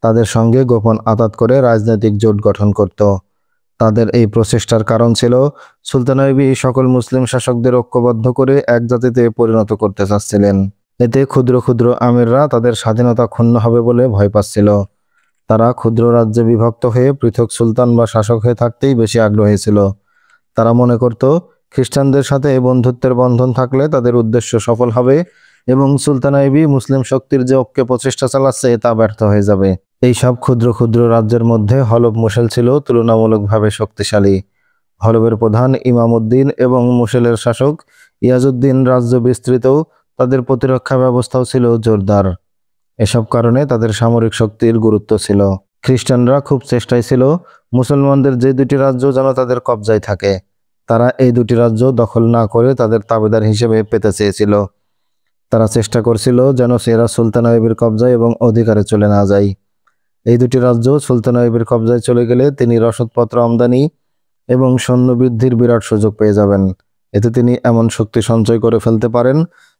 তাদের সঙ্গে গোপন আঁতাত করে রাজনৈতিক জোট গঠন করত। তাদের এই প্রচেষ্টার কারণ ছিল সুলতান আইয়ুবী সকল মুসলিম শাসকদের ঐক্যবদ্ধ করে এক জাতিতে পরিণত করতে চাচ্ছিলেন। এতে ক্ষুদ্র ক্ষুদ্র আমিররা তাদের স্বাধীনতা ক্ষুণ্ণ হবে বলে ভয় পাচ্ছিল। তারা ক্ষুদ্র রাজ্যে বিভক্ত হয়ে পৃথক সুলতান বা শাসক হয়ে থাকতেই বেশি আগ্রহী ছিল। তারা মনে করত খ্রিস্টানদের সাথে বন্ধুত্বের বন্ধন থাকলে তাদের উদ্দেশ্য সফল হবে এবং সুলতান আইয়ুবী মুসলিম শক্তির যে ঐক্য প্রচেষ্টা চালাচ্ছে তা ব্যর্থ হয়ে যাবে। এই সব ক্ষুদ্র ক্ষুদ্র রাজ্যের মধ্যে হলব মুশিল ছিল তুলনামূলকভাবে শক্তিশালী। হলবের প্রধান ইমামউদ্দিন এবং মুসেলের শাসক ইয়াজউদ্দিন রাজ্য বিস্তৃত, তাদের প্রতিরক্ষা ব্যবস্থাও ছিল জোরদার। এসব কারণে তাদের সামরিক শক্তির গুরুত্ব ছিল। খ্রিস্টানরা খুব চেষ্টায় ছিল মুসলমানদের যে দুটি রাজ্য যেন তাদের কবজায় থাকে, তারা এই দুটি রাজ্য দখল না করে তাদের তাবেদার হিসেবে পেতে চেয়েছিল। তারা চেষ্টা করছিল যেন সেরা সুলতান আইয়ুবের কবজায় এবং অধিকারে চলে না যায়। এই দুটি রাজ্য সুলতান আইয়ুবের কবজায় চলে গেলে তিনি রসদপত্র আমদানি এবং সৈন্য বৃদ্ধির বিরাট সুযোগ পেয়ে যাবেন। এতে তিনি এমন শক্তি সঞ্চয় করে ফেলতে পারেন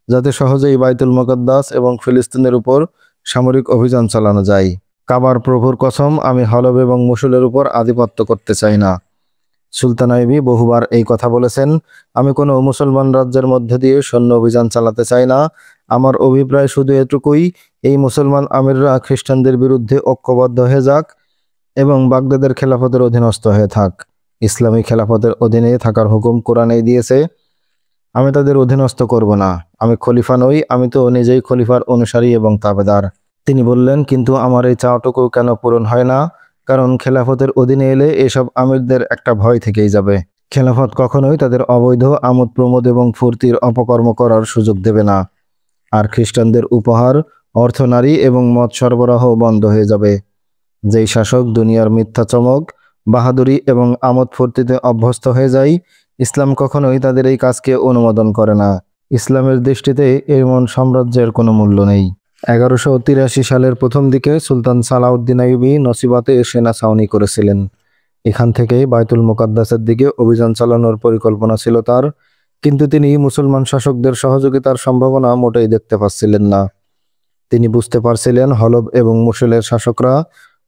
যাতে সহজেই বাইতুল মুকাদ্দাস এবং ফিলিস্তিনের উপর সামরিক অভিযান চালানো যায়। কাবার প্রভুর কসম, আমি হলব এবং মুসুলের উপর আধিপত্য করতে চাই না। সুলতান আইয়ুবী বহুবার এই কথা বলেছেন, আমি কোনো মুসলমান রাজ্যের মধ্যে দিয়ে সৈন্য অভিযান চালাতে চাই না। আমার অভিপ্রায় শুধু এটুকুই, এই মুসলমান আমিররা খ্রিস্টানদের বিরুদ্ধে ঐক্যবদ্ধ হয়ে যাক এবং বাগদাদের খেলাফতের অধীনস্থ হয়ে থাক। ইসলামী খেলাফতের অধীনে থাকার হুকুম কোরআনেই দিয়েছে। আমি তাদের অধীনস্থ করব না। আমি খলিফা নই, আমি তো নিজেই খলিফার অনুসারী এবং তাবেদার। তিনি বললেন, কিন্তু আমার এই চাওয়াটুকু কেন পূরণ হয় না? কারণ খেলাফতের অধীনে এলে এসব আমিরদের একটা ভয় থেকেই যাবে। খেলাফত কখনোই তাদের অবৈধ আমোদ প্রমোদ এবং ফুর্তির অপকর্ম করার সুযোগ দেবে না। আর খ্রিস্টানদের উপহার, অর্থনারী এবং মদ সরবরাহ বন্ধ হয়ে যাবে। যেই শাসক দুনিয়ার মিথ্যা চমক, বাহাদুরি এবং আমোদ ফুর্তিতে অভ্যস্ত হয়ে যায়, ইসলাম কখনোই তাদের এই কাজকে অনুমোদন করে না। ইসলামের দৃষ্টিতে এমন সাম্রাজ্যের কোনো মূল্য নেই। 1183 সালের প্রথম দিকে সুলতান সালাউদ্দিন আইয়ুবী নসিবাতে সেনা ছাউনি করেছিলেন। এখান থেকে বাইতুল মুকাদ্দাসের দিকে অভিযান চালানোর পরিকল্পনা ছিল তার, কিন্তু তিনি মুসলমান শাসকদের সহযোগিতার সম্ভাবনা মোটেই দেখতে পাচ্ছিলেন না। তিনি বুঝতে পারছিলেন হলব এবং মুসুলের শাসকরা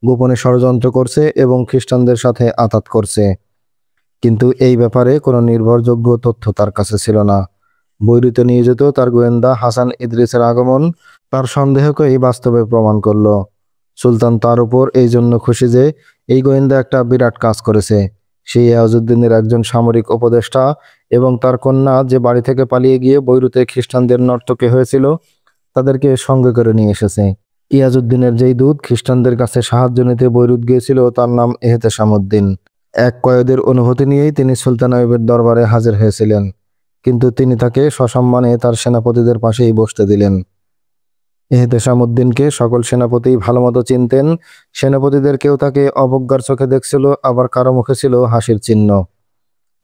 গোপনে ষড়যন্ত্র করছে এবং খ্রিস্টানদের সাথে আঘাত করছে, কিন্তু এই ব্যাপারে কোনো নির্ভরযোগ্য তথ্য তার কাছে ছিল না। বৈরুতে নিয়োজিত তার গোয়েন্দা হাসান ইদ্রিসের আগমন তার সন্দেহকেই বাস্তবে প্রমাণ করল। সুলতান তার উপর এই জন্য খুশি যে এই গোয়েন্দা একটা বিরাট কাজ করেছে। সেই ইয়াজউদ্দিনের একজন সামরিক উপদেষ্টা এবং তার কন্যা যে বাড়ি থেকে পালিয়ে গিয়ে বৈরুতে খ্রিস্টানদের নর্তকী হয়েছিল, তাদেরকে সঙ্গে করে নিয়ে এসেছে। ইয়াজউদ্দিনের যেই দূত খ্রিস্টানদের কাছে সাহায্য নিতে বৈরুত গিয়েছিল তার নাম এহতেশামউদ্দিন। এক কয়েদের অনুভূতি নিয়েই তিনি সুলতান আইয়ুবের দরবারে হাজির হয়েছিলেন, কিন্তু তিনি তাকে সসম্মানে তার সেনাপতিদের পাশেই বসতে দিলেন। এহতেশামউদ্দিনকে সকল সেনাপতি ভালোমতো চিনতেন। সেনাপতিদের কেউ তাকে অবজ্ঞার চোখে দেখছিল, আবার কারো মুখে ছিল হাসির চিহ্ন,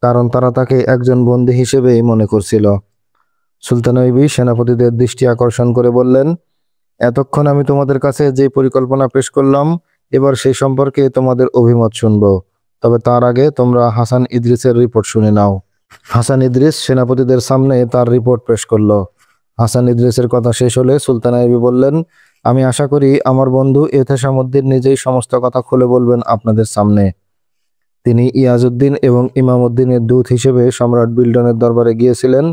কারণ তারা তাকে একজন বন্দী হিসেবেই মনে করছিল। সুলতান আইয়ুবী সেনাপতিদের দৃষ্টি আকর্ষণ করে বললেন, এতক্ষণ আমি তোমাদের কাছে যে পরিকল্পনা পেশ করলাম, এবার সেই সম্পর্কে তোমাদের অভিমত শুনব। তবে তার আগে তোমরা হাসান ইদ্রিসের রিপোর্ট শুনে নাও। হাসান ইদ্রিস সেনাপতিদের সামনে তার রিপোর্ট পেশ করল। হাসান ইদ্রিসের কথা শেষ হলে সুলতান আইয়ুবী বললেন, আমি আশা করি আমার বন্ধু এহতেশামউদ্দিন নিজেই সমস্ত কথা খুলে বলবেন আপনাদের সামনে। তিনি ইয়াজউদ্দিন এবং ইমামউদ্দিনের দূত হিসেবে সম্রাট বিল্ডনের দরবারে গিয়েছিলেন।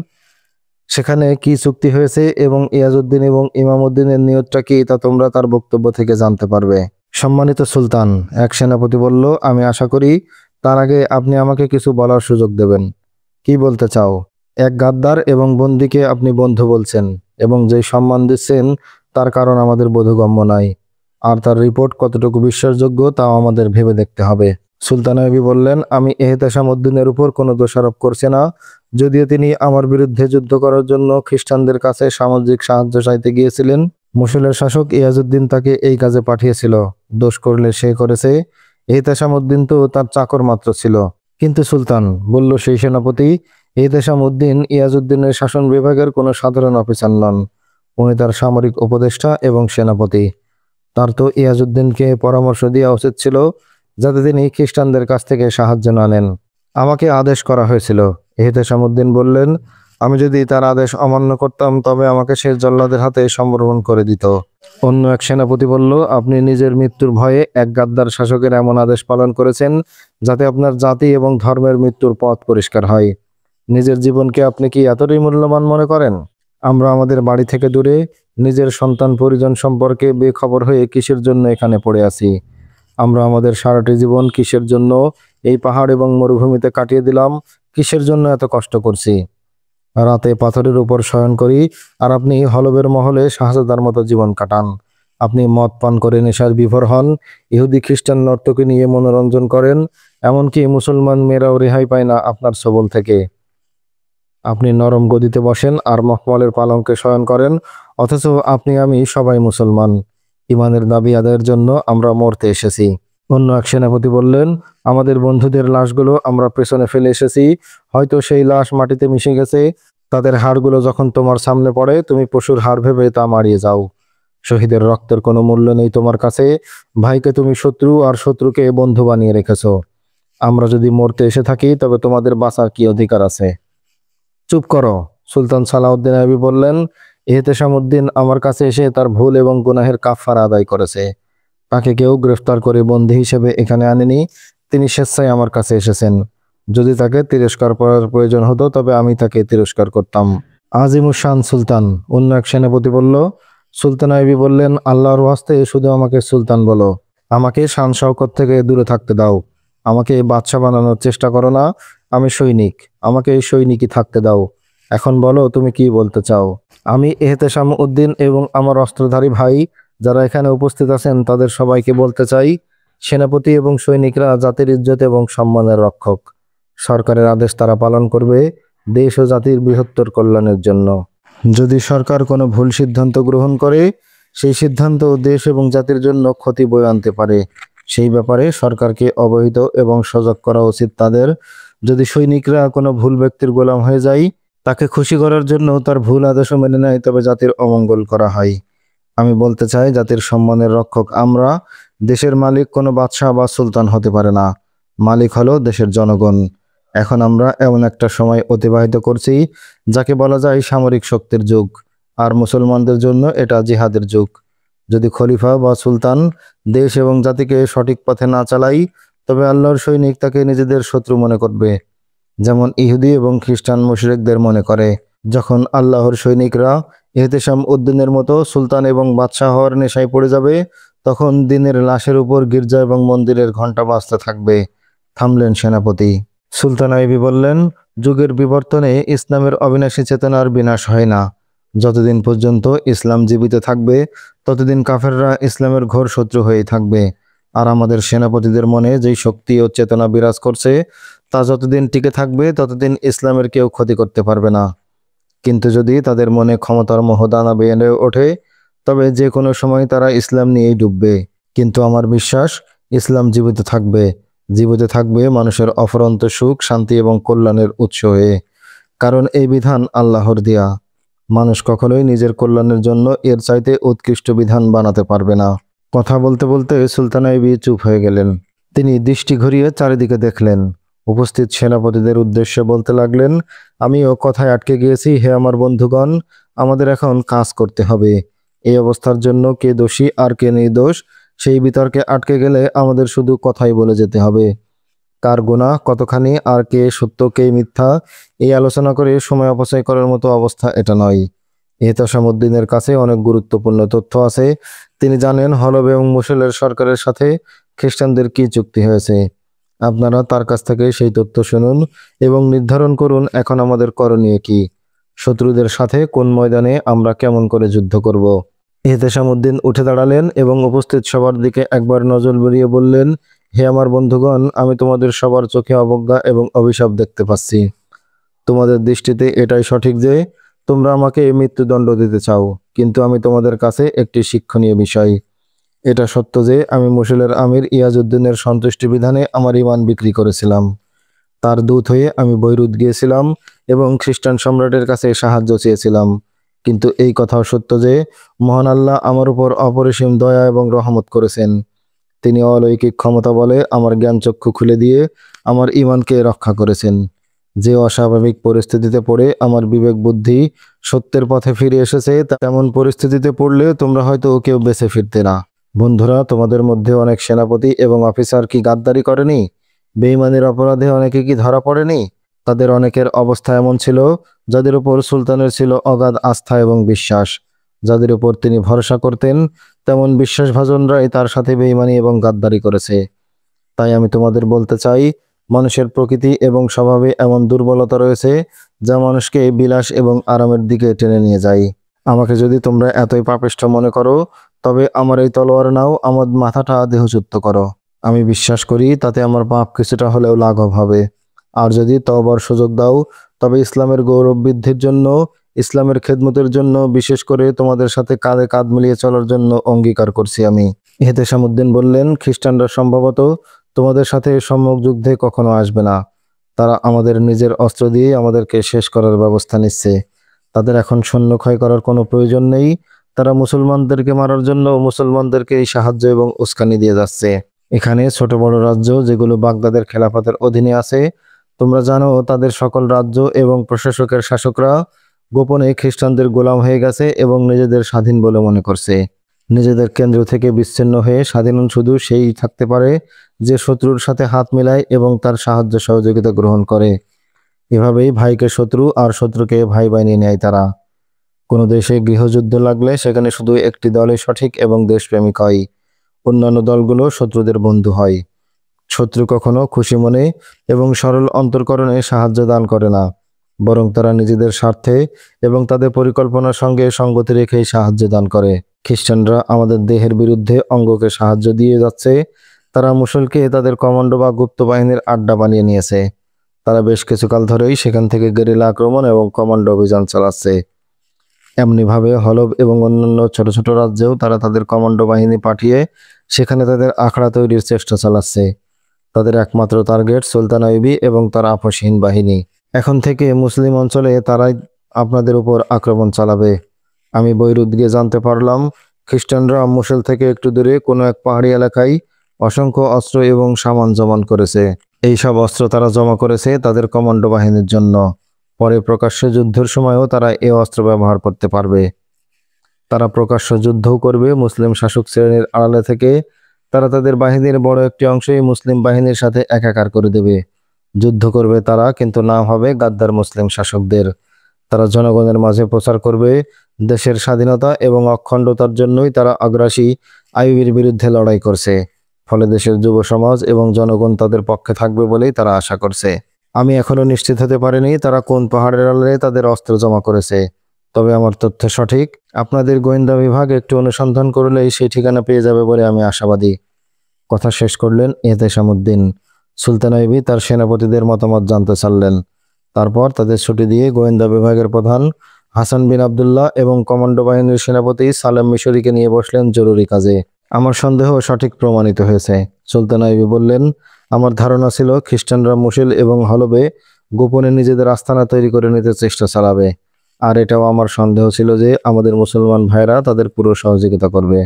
সেখানে কি চুক্তি হয়েছে এবং ইয়াজউদ্দিন এবং ইমামউদ্দিনের নিয়তটা কি, তা তোমরা তার বক্তব্য থেকে জানতে পারবে। সম্মানিত সুলতান, এক সেনাপতি বলল, আমি আশা করি তার আগে আপনি আমাকে কিছু বলার সুযোগ দেবেন। কি বলতে চাও? এক গাদ্দার এবং বন্দীকে আপনি বন্ধু বলছেন এবং যেই সম্মান দিচ্ছেন তার কারণ আমাদের বোধগম্য নয়, আর তার রিপোর্ট কতটুকু বিশ্বাসযোগ্য তাও আমাদের ভেবে দেখতে হবে। সুলতান আইয়ুবী বললেন, আমি এহতেশামউদ্দিনের উপর কোনো দোষারোপ করছি না, যদিও তিনি আমার বিরুদ্ধে যুদ্ধ করার জন্য খ্রিস্টানদের কাছে সামাজিক সাহায্য চাইতে গিয়েছিলেন। মুসুলের শাসক ইয়াজউদ্দিন তাকে এই কাজে পাঠিয়েছিল। দোষ করলে সে করেছে, এহতেশামউদ্দিন তো তার চাকর মাত্র ছিল। কিন্তু সুলতান, বলল সেই সেনাপতি, এহতেশামউদ্দিন ইয়াজউদ্দিনের শাসন বিভাগের কোনো সাধারণ অফিসার নন, উনি তার সামরিক উপদেষ্টা এবং সেনাপতি। তার তো ইয়াজউদ্দিনকে পরামর্শ দেওয়া উচিত ছিল যাতে তিনি খ্রিস্টানদের কাছ থেকে সাহায্য না নেন। আমাকে আদেশ করা হয়েছিল। এহতেশামউদ্দিন বললেন, আমি যদি তার আদেশ অমান্য করতাম তবে আমাকে সে জল্লাদের হাতে সমর্পণ করে দিত। অন্য এক সেনাপতি বলল, আপনি নিজের মৃত্যুর ভয়ে এক গাদ্দার শাসকের এমন আদেশ পালন করেছেন যাতে আপনার জাতি এবং ধর্মের মৃত্যুর পথ পরিষ্কার হয়। নিজের জীবনকে আপনি কি এতটাই মূল্যবান মনে করেন? আমরা আমাদের বাড়ি থেকে দূরে, নিজের সন্তান পরিজন সম্পর্কে বেখবর হয়ে কিসের জন্য এখানে পড়ে আছি? আমরা আমাদের সারাটি জীবন কিসের জন্য এই পাহাড় এবং মরুভূমিতে কাটিয়ে দিলাম? কিসের জন্য এত কষ্ট করছি? রাতে পাথরের উপর শয়ন করি, আর আপনি হলবের মহলে শাহজাদার মতো জীবন কাটান। আপনি মদ পান করে নেশার বিভোর হন, ইহুদি খ্রিস্টান নর্তকী নিয়ে মনোরঞ্জন করেন, এমনকি মুসলমান মেয়েরাও রেহাই পায় না আপনার ছবল থেকে। আপনি নরম গদিতে বসেন আর মখমলের পালঙ্কে শয়ন করেন, অথচ আপনি আমি সবাই মুসলমান। ইমানের দাবি আদায়ের জন্য আমরা মরতে এসেছি। অন্য এক সেনাপতি বললেন, আমাদের বন্ধুদের লাশগুলো আমরা পেছনে ফেলে এসেছি, হয়তো সেই লাশ মাটিতে মিশে গেছে। তাদের হাড়গুলো যখন তোমার সামনে পড়ে তুমি পশুর হাড় ভেবে তা মারিয়ে যাও। শহীদের রক্তের কোনো মূল্য নেই তোমার কাছে। ভাইকে তুমি শত্রু আর শত্রুকে বন্ধু বানিয়ে রেখেছো। আমরা যদি মরতে এসে থাকি তবে তোমাদের বাঁচার কি অধিকার আছে? চুপ করো, সুলতান সালাউদ্দিন আইয়ুবী বললেন। ইহতেশামউদ্দিন আমার কাছে এসে তার ভুল এবং গুনাহের কাফারা আদায় করেছে। তাকে কেউ গ্রেফতার করে বন্দী হিসেবে এখানে আনেনি, তিনি স্বেচ্ছায় আমার কাছে এসেছেন। যদি তাকে তিরস্কার করার প্রয়োজন হতো তবে আমি তাকে তিরস্কার করতাম। আজিমুশান সুলতান, অন্য এক সেনাপতি বলল। সুলতান আইয়ুবী বললেন, আল্লাহর ওয়াস্তে শুধু আমাকে সুলতান বলো। আমাকে শান শওকত থেকে দূরে থাকতে দাও। আমাকে বাদশা বানানোর চেষ্টা করো না। আমি সৈনিক, আমাকে সৈনিকই থাকতে দাও। এখন বলো তুমি কি বলতে চাও? আমি ইহতেশামউদ্দিন এবং আমার অস্ত্রধারী ভাই যারা এখানে উপস্থিত আছেন তাদের সবাইকে বলতে চাই, সেনাপতি এবং সৈনিকরা জাতির ইজ্জত এবং সম্মানের রক্ষক। সরকারের আদেশ তারা পালন করবে দেশ ও জাতির বৃহত্তর কল্যাণের জন্য। যদি সরকার কোনো ভুল সিদ্ধান্ত গ্রহণ করে, সেই সিদ্ধান্ত দেশ এবং জাতির জন্য ক্ষতি বয়ে আনতে পারে। সেই ব্যাপারে সরকারকে অবহিত এবং সজাগ করা উচিত তাদের। যদি সৈনিকরা কোনো ভুল ব্যক্তির গোলাম হয়ে যায়, তাকে খুশি করার জন্য তার ভুল আদেশও মেনে নেয়, তবে জাতির অমঙ্গল করা হয়। আমি বলতে চাই, জাতির সম্মানের রক্ষক আমরা। দেশের মালিক কোনো বাদশাহ বা সুলতান হতে পারে না। মালিক হলো দেশের জনগণ। এখন আমরা এমন একটা সময় অতিবাহিত করছি যাকে বলা যায় সামরিক শক্তির যুগ, আর মুসলমানদের জন্য এটা জিহাদের যুগ। যদি খলিফা বা সুলতান দেশ এবং জাতিকে সঠিক পথে না চালাই, তবে আল্লাহর সৈনিক তাকে নিজেদের শত্রু মনে করবে, যেমন ইহুদি এবং খ্রিস্টান মুশরিকদের মনে করে। যখন আল্লাহর সৈনিকরা ইহতেশামউদ্দিনের মতো সুলতান এবং বাদশাহ হওয়ার নেশায় পড়ে যাবে, তখন দিনের লাশের উপর গির্জা এবং মন্দিরের ঘণ্টা বাজতে থাকবে। থামলেন সেনাপতি। সুলতান আইয়ুবী বললেন, যুগের বিবর্তনে ইসলামের অবিনাশী চেতনার বিনাশ হয় না। যতদিন পর্যন্ত ইসলাম জীবিত থাকবে ততদিন কাফেররা ইসলামের ঘোর শত্রু হয়েই থাকবে। আর আমাদের সেনাপতিদের মনে যেই শক্তি ও চেতনা বিরাজ করছে তা যতদিন টিকে থাকবে ততদিন ইসলামের কেউ ক্ষতি করতে পারবে না। কিন্তু যদি তাদের মনে ক্ষমতার মোহদানা বেয়ে ওঠে, তবে যে কোনো সময় তারা ইসলাম নিয়েই ডুববে। কিন্তু আমার বিশ্বাস, ইসলাম জীবিত থাকবে, জীবিত থাকবে মানুষের অফুরন্ত সুখ, শান্তি এবং কল্যাণের উৎস হয়ে। কারণ এই বিধান আল্লাহর দেয়া। মানুষ কখনোই নিজের কল্যাণের জন্য এর চাইতে উৎকৃষ্ট বিধান বানাতে পারবে না। কথা বলতে বলতে সুলতান আইয়ুবী চুপ হয়ে গেলেন। তিনি দৃষ্টি ঘুরিয়ে চারিদিকে দেখলেন। উপস্থিত সেনাপতিদের উদ্দেশ্যে বলতে লাগলেন, আমিও কথায় আটকে গিয়েছি। হে আমার বন্ধুগণ, আমাদের এখন কাজ করতে হবে। এই অবস্থার জন্য কে দোষী আর কে নির্দোষ সেই বিতর্কে আটকে গেলে আমাদের শুধু কথাই বলে যেতে হবে। কার গুনাহ কতখানি আর কে সত্য কে মিথ্যা, এই আলোচনা করে সময় অপচয় করার মতো অবস্থা এটা নয়। ইহতেশামউদ্দিনের কাছে অনেক গুরুত্বপূর্ণ তথ্য আছে। তিনি জানেন হলব এবং মুসলের সরকারের সাথে খ্রিস্টানদের কি চুক্তি হয়েছে। আপনারা তার কাছ থেকে সেই তথ্য শুনুন এবং নির্ধারণ করুন এখন আমাদের করণীয় কি। শত্রুদের সাথে কোন ময়দানে আমরা কেমন করে যুদ্ধ করব। ইহতেশামউদ্দিন উঠে দাঁড়ালেন এবং উপস্থিত সবার দিকে একবার নজর বুলিয়ে বললেন, হে আমার বন্ধুগণ, আমি তোমাদের সবার চোখে অবজ্ঞা এবং অভিশাপ দেখতে পাচ্ছি। তোমাদের দৃষ্টিতে এটাই সঠিক যে তোমরা আমাকে মৃত্যুদণ্ড দিতে চাও, কিন্তু আমি তোমাদের কাছে একটি শিক্ষণীয় বিষয়। এটা সত্য যে আমি মুসলের আমির ইয়াজউদ্দিনের সন্তুষ্টি বিধানে আমার ঈমান বিক্রি করেছিলাম। তার দূত হয়ে আমি বৈরুত গিয়েছিলাম এবং খ্রিস্টান সম্রাটের কাছে সাহায্য চেয়েছিলাম। কিন্তু এই কথাও সত্য যে মহান আল্লাহ আমার উপর অপরিসীম দয়া এবং রহমত করেছেন। তিনি অলৌকিক ক্ষমতা বলে আমার জ্ঞানচক্ষু খুলে দিয়ে আমার ঈমানকে রক্ষা করেছেন। যে অস্বাভাবিক পরিস্থিতিতে পড়ে আমার বিবেক বুদ্ধি সত্যের পথে ফিরে এসেছে, তেমন পরিস্থিতিতে পড়লে তোমরা হয়তো কেউ বেঁচে ফিরতে না। বন্ধুরা, তোমাদের মধ্যে অনেক সেনাপতি এবং অফিসার কি গাদ্দারি করেনি? বেঈমানির অপরাধে অনেকে কি ধরা পড়েনি? তাদের অনেকের অবস্থা এমন ছিল যাদের উপর সুলতানের ছিল অগাধ আস্থা এবং বিশ্বাস। যাদের উপর তিনি ভরসা করতেন তেমন বিশ্বাসভাজনরাই তার সাথে বেঈমানি এবং গাদ্দারি করেছে। তাই আমি তোমাদের বলতে চাই, মানুষের প্রকৃতি এবং স্বভাবে এমন দুর্বলতা রয়েছে যা মানুষকে বিলাস এবং আরামের দিকে টেনে নিয়ে যায়। আমাকে যদি তোমরা এতই পাপিষ্ঠ মনে করো, তবে আমার এই তলোয়ার নাও, আমার মাথাটা দেহচ্যুত করো। আমি বিশ্বাস করি তাতে আমার পাপ কিছুটা হলেও লাঘব হবে। আর যদি তওবার সুযোগ দাও, তবে ইসলামের গৌরব বৃদ্ধির জন্য, ইসলামের খেদমতের জন্য, বিশেষ করে তোমাদের সাথে কাঁধে কাঁধ মিলিয়ে চলার জন্য অঙ্গীকার করছি আমি। ইহতেশামউদ্দিন বললেন, খ্রিস্টানরা সম্ভবত তোমাদের সাথে সম্মুখ যুদ্ধে কখনো আসবে না। তারা আমাদের নিজের অস্ত্র দিয়ে আমাদেরকে শেষ করার ব্যবস্থা নিচ্ছে। তাদের এখন সৈন্য ক্ষয় করার কোনো প্রয়োজন নেই। তারা মুসলমানদেরকে মারার জন্য মুসলমানদেরকে এই সাহায্য এবং উস্কানি দিয়ে যাচ্ছে। এখানে ছোট বড় রাজ্য যেগুলো বাগদাদের খেলাফতের অধীনে আছে, তোমরা জানো তাদের সকল রাজ্য এবং প্রশাসকের শাসকরা গোপনে খ্রিস্টানদের গোলাম হয়ে গেছে এবং নিজেদের স্বাধীন বলে মনে করছে। নিজেদের কেন্দ্র থেকে বিচ্ছিন্ন হয়ে স্বাধীন শুধু সেই থাকতে পারে যে শত্রুর সাথে হাত মেলায় এবং তার সাহায্য সহযোগিতা গ্রহণ করে। এভাবেই ভাইকে শত্রু আর শত্রুকে ভাই বানিয়ে নেয় তারা। কোনো দেশে গৃহযুদ্ধ লাগলে সেখানে শুধু একটি দলই সঠিক এবং দেশপ্রেমিক হয়, অন্যান্য দলগুলো শত্রুদের বন্ধু হয়। শত্রু কখনো খুশি মনে এবং সরল অন্তর্করণে সাহায্য দান করে না, বরং তারা নিজেদের স্বার্থে এবং তাদের পরিকল্পনার সঙ্গে সঙ্গতি রেখেই সাহায্য দান করে। খ্রিস্টানরা আমাদের দেহের বিরুদ্ধে অঙ্গকে সাহায্য দিয়ে যাচ্ছে। তারা মুসলকে তাদের কমান্ডো বা গুপ্ত বাহিনীর আড্ডা বানিয়ে নিয়েছে। তারা বেশ কিছুকাল ধরেই সেখান থেকে গেরিলা আক্রমণ এবং কমান্ডো অভিযান চালাচ্ছে। এমনিভাবে হলব এবং অন্যান্য ছোট ছোট রাজ্যেও তারা তাদের কমান্ডো বাহিনী পাঠিয়ে সেখানে তাদের আখড়া তৈরির চেষ্টা চালাচ্ছে। তাদের একমাত্র টার্গেট সুলতান আইয়ুবী এবং তার আপসহীন বাহিনী। এখন থেকে মুসলিম অঞ্চলে তারাই আপনাদের উপর আক্রমণ চালাবে। আমি বৈরুত গিয়ে জানতে পারলাম, খ্রিস্টানরা মুসল থেকে একটু দূরে কোনো এক পাহাড়ি এলাকায় অসংখ্য অস্ত্র এবং সামান জমান করেছে। এই সব অস্ত্র তারা জমা করেছে তাদের কমান্ডো বাহিনীর জন্য। পরে প্রকাশ্য যুদ্ধের সময়ও তারা এ অস্ত্র ব্যবহার করতে পারবে। তারা প্রকাশ্য যুদ্ধও করবে মুসলিম শাসক শ্রেণীর আড়ালে থেকে। তারা তাদের বাহিনীর বড় একটি অংশই মুসলিম বাহিনীর সাথে একাকার করে দেবে। যুদ্ধ করবে তারা, কিন্তু নাম হবে গাদ্দার মুসলিম শাসকদের। তারা জনগণের মাঝে প্রচার করবে দেশের স্বাধীনতা এবং অখণ্ডতার জন্যই তারা আগ্রাসী আইয়ুবীর বিরুদ্ধে লড়াই করছে। ফলে দেশের যুব সমাজ এবং জনগণ তাদের পক্ষে থাকবে বলেই তারা আশা করছে। আমি এখনো নিশ্চিত হতে পারিনি তারা কোন পাহাড়ের আড়ালে তাদের অস্ত্র জমা করেছে, তবে আমার তথ্য সঠিক। আপনাদের গোয়েন্দা বিভাগ একটু অনুসন্ধান করলেই সেই ঠিকানা পেয়ে যাবে বলে আমি আশাবাদী। কথা শেষ করলেন ইহতেশামউদ্দিন। সুলতান আইয়ুবী তার সেনাপতিদের মতামত জানতে চাইলেন। তারপর তাদের ছুটি দিয়ে গোয়েন্দা বিভাগের প্রধান হাসান বিন আবদুল্লাহ এবং কমান্ডো বাহিনীর সেনাপতি সালেম মিশরীকে নিয়ে বসলেন জরুরি কাজে। আমার সন্দেহ সঠিক প্রমাণিত হয়েছে, সুলতান আইয়ুবী বললেন। আমার ধারণা ছিল খ্রিস্টানরা মুসিল এবং হলবে গোপনে নিজেদের আস্তানা তৈরি করে নিতে চেষ্টা চালাবে। আর এটাও আমার সন্দেহ ছিল যে আমাদের মুসলমান ভাইরা তাদের পুরো সহযোগিতা করবে।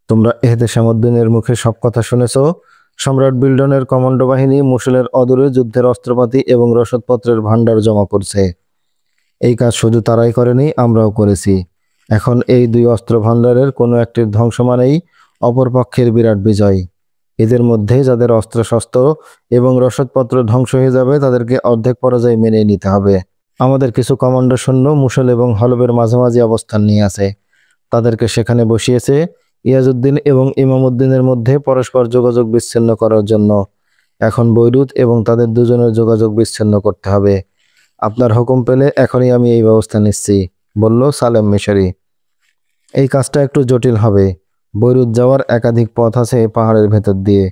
তোমরা ইহতেশামউদ্দিনের মুখে সব কথা শুনেছ। সম্রাট বিল্ডনের কমান্ডো বাহিনী মুসলের অদূরে যুদ্ধের অস্ত্রপাতি এবং রসদপত্রের ভাণ্ডার জমা করছে। এই কাজ শুধু তারাই করেনি, আমরাও করেছি। এখন এই দুই অস্ত্র ভাণ্ডারের কোনো একটির ধ্বংস মানেই অপরপক্ষের বিরাট বিজয়। এদের মধ্যে যাদের অস্ত্রশস্ত্র এবং রসদপত্র ধ্বংস হয়ে যাবে তাদেরকে অর্ধেক পরাজয় মেনে নিতে হবে। আমাদের কিছু কমান্ডো সৈন্য মুসল এবং হলবের মাঝামাঝি অবস্থান নিয়ে আছে। তাদেরকে সেখানে বসিয়েছে ইয়াজউদ্দিন এবং ইমামউদ্দিনের মধ্যে পরস্পর যোগাযোগ বিচ্ছিন্ন করার জন্য। এখন বৈরুত এবং তাদের দুজনের যোগাযোগ বিচ্ছিন্ন করতে হবে। আপনার হুকুম পেলে এখনই আমি এই ব্যবস্থা নিচ্ছি, বলল সালেম মিশরী। এই কাজটা একটু জটিল হবে। বৈরুত যাওয়ার একাধিক পথ আছে পাহাড়ের ভেতর দিয়ে।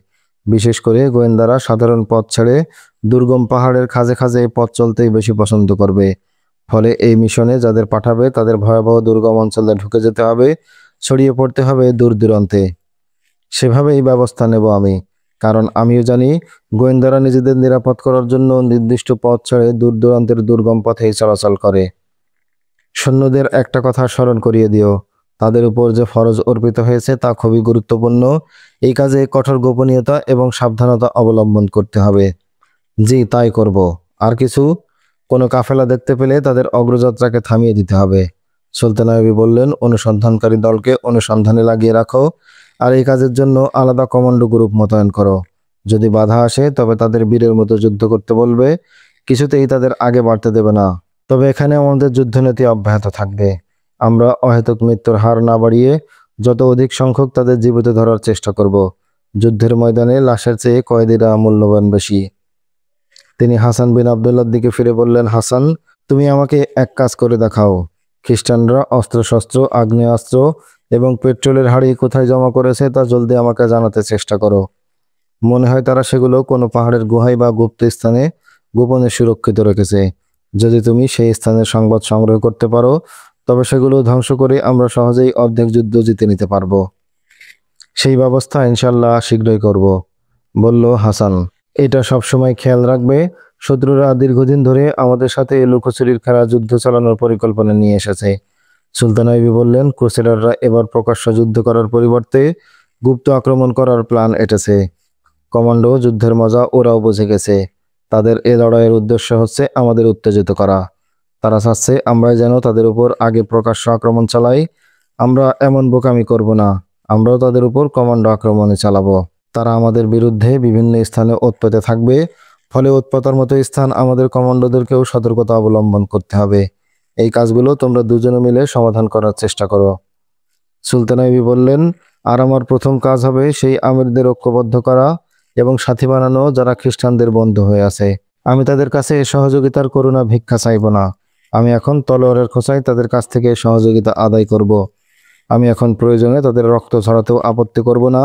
বিশেষ করে গোয়েন্দারা সাধারণ পথ ছেড়ে দুর্গম পাহাড়ের খাঁজে খাঁজে পথ চলতেই বেশি পছন্দ করবে। ফলে এই মিশনে যাদের পাঠাবে তাদের ভয়াবহ দুর্গম অঞ্চলে ঢুকে যেতে হবে, ছড়িয়ে পড়তে হবে দূর দূরান্তে। সেভাবেই ব্যবস্থা নেব আমি, কারণ আমিও জানি গোয়েন্দারা নিজেদের নিরাপদ করার জন্য নির্দিষ্ট পথ ছেড়ে দূর দূরান্তের দুর্গম পথেই চলাচল করে। সৈন্যদের একটা কথা স্মরণ করিয়ে দিও, তাদের উপর যে ফরজ অর্পিত হয়েছে তা খুবই গুরুত্বপূর্ণ। এই কাজে কঠোর গোপনীয়তা এবং সাবধানতা অবলম্বন করতে হবে। জি, তাই করব। আর কিছু? কোনো কাফেলা দেখতে পেলে তাদের অগ্রযাত্রাকে থামিয়ে দিতে হবে। সুলতান আইয়ুবী বললেন, অনুসন্ধানকারী দলকে অনুসন্ধানে লাগিয়ে রাখো আর এই কাজের জন্য আলাদা কমান্ডো গ্রুপ মোতায়েন করো। যদি বাধা আসে তবে তাদের বীরের মতো যুদ্ধ করতে বলবে, কিছুতেই তাদের আগে বাড়তে দেবে না। তবে এখানে আমাদের যুদ্ধনীতি অব্যাহত থাকবে। আমরা অহেতুক মৃত্যুর হার না বাড়িয়ে যত অধিক সংখ্যক তাদের জীবিত ধরার চেষ্টা করব। যুদ্ধের ময়দানে লাশের চেয়ে কয়েদিরা মূল্যবান বেশি। তিনি হাসান বিন আবদুল্লাহর দিকে ফিরে বললেন, হাসান, তুমি আমাকে এক কাজ করে দেখাও। খ্রিস্টানরা অস্ত্রশস্ত্র, আগ্নেয়াস্ত্র এবং পেট্রোলের হাড়ি কোথায় জমা করেছে তা জলদি আমাকে জানাতে চেষ্টা করো। মনে হয় তারা সেগুলো কোনো পাহাড়ের গুহায় বা গুপ্ত স্থানে গোপনে সুরক্ষিত রেখেছে। যদি তুমি সেই স্থানের সংবাদ সংগ্রহ করতে পারো, তবে সেগুলো ধ্বংস করে আমরা সহজেই অর্ধেক যুদ্ধ জিতে নিতে পারবো। সেই ব্যবস্থা ইনশাল্লাহ শীঘ্রই করব, বলল হাসান। এটা সবসময় খেয়াল রাখবে, শত্রুরা দীর্ঘদিন ধরে আমাদের সাথে লুকোচুরির খেলা যুদ্ধ চালানোর পরিকল্পনা নিয়ে এসেছে। সুলতান আইবি বললেন, ক্রুসেডাররা এবার প্রকাশ্য যুদ্ধ করার পরিবর্তে গুপ্ত আক্রমণ করার প্ল্যান এঁটেছে। কমান্ডো যুদ্ধের মজা ওরাও বুঝে গেছে। তাদের এ লড়াইয়ের উদ্দেশ্য হচ্ছে আমাদের উত্তেজিত করা। তারা চাচ্ছে আমরা যেন তাদের উপর আগে প্রকাশ্য আক্রমণ চালাই। আমরা এমন বোকামি করব না, আমরাও তাদের উপর কমান্ডো আক্রমণে চালাবো। তারা আমাদের বিরুদ্ধে বিভিন্ন স্থানে উৎপেতে থাকবে, ফলে উৎপাতার মতো স্থান আমাদের কমান্ডোদেরকেও সতর্কতা অবলম্বন করতে হবে। এই কাজগুলো তোমরা দুজনে মিলে সমাধান করার চেষ্টা করো। সুলতান আইবি বললেন, আর আমার প্রথম কাজ হবে সেই আমিরদের ঐক্যবদ্ধ করা এবং সাথী বানানো যারা খ্রিস্টানদের বন্ধু হয়ে আছে। আমি তাদের কাছে সহযোগিতার করুণা ভিক্ষা চাইব না। আমি এখন তলোয়ারের খোঁচায় তাদের কাছ থেকে সহযোগিতা আদায় করব। আমি এখন প্রয়োজনে তাদের রক্ত ঝরাতেও আপত্তি করব না,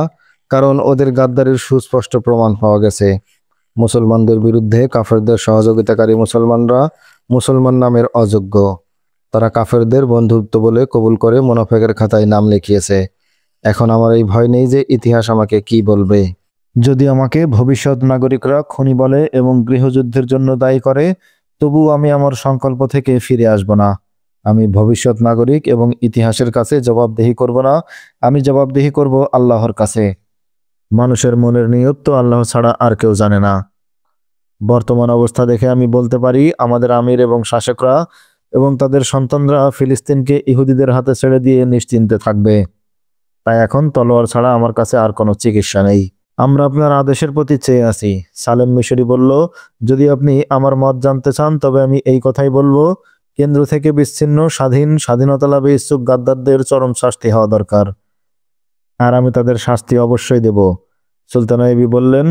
কারণ ওদের গাদ্দারির সুস্পষ্ট প্রমাণ পাওয়া গেছে। মুসলমানদের বিরুদ্ধে কাফেরদের সহযোগিতাকারী মুসলমানরা মুসলমান নামের অযোগ্য। তারা কাফেরদের বন্ধুত্ব বলে কবুল করে মুনাফেকের খাতায় নাম লিখিয়েছে। এখন আমার এই ভয় নেই যে ইতিহাস আমাকে কি বলবে। যদি আমাকে ভবিষ্যৎ নাগরিকরা খুনি বলে এবং গৃহযুদ্ধের জন্য দায়ী করে, তবু আমি আমার সংকল্প থেকে ফিরে আসব না। আমি ভবিষ্যৎ নাগরিক এবং ইতিহাসের কাছে জবাবদিহি করব না, আমি জবাবদিহি করব আল্লাহর কাছে। মানুষের মনের নিয়ত তো আল্লাহ ছাড়া আর কেউ জানে না। বর্তমান অবস্থা দেখে আমি বলতে পারি, আমাদের আমির এবং শাসকরা এবং তাদের সন্তানরা ফিলিস্তিনকে ইহুদিদের হাতে ছেড়ে দিয়ে নিশ্চিন্তে থাকবে। তাই এখন তলোয়ার ছাড়া আমার কাছে আর কোনো চিকিৎসা নেই। আমরা আপনার আদেশের প্রতি চেয়ে আছি। সালেম মিশরি বলল, যদি আপনি আমার মত জানতে চান তবে আমি এই কথাই বলবো, কেন্দ্র থেকে বিচ্ছিন্ন স্বাধীনতা লাভে ইচ্ছুক গাদ্দারদের চরম শাস্তি হওয়া দরকার, আর আমি তাদের শাস্তি অবশ্যই দেব। সুলতান আইবি বললেন,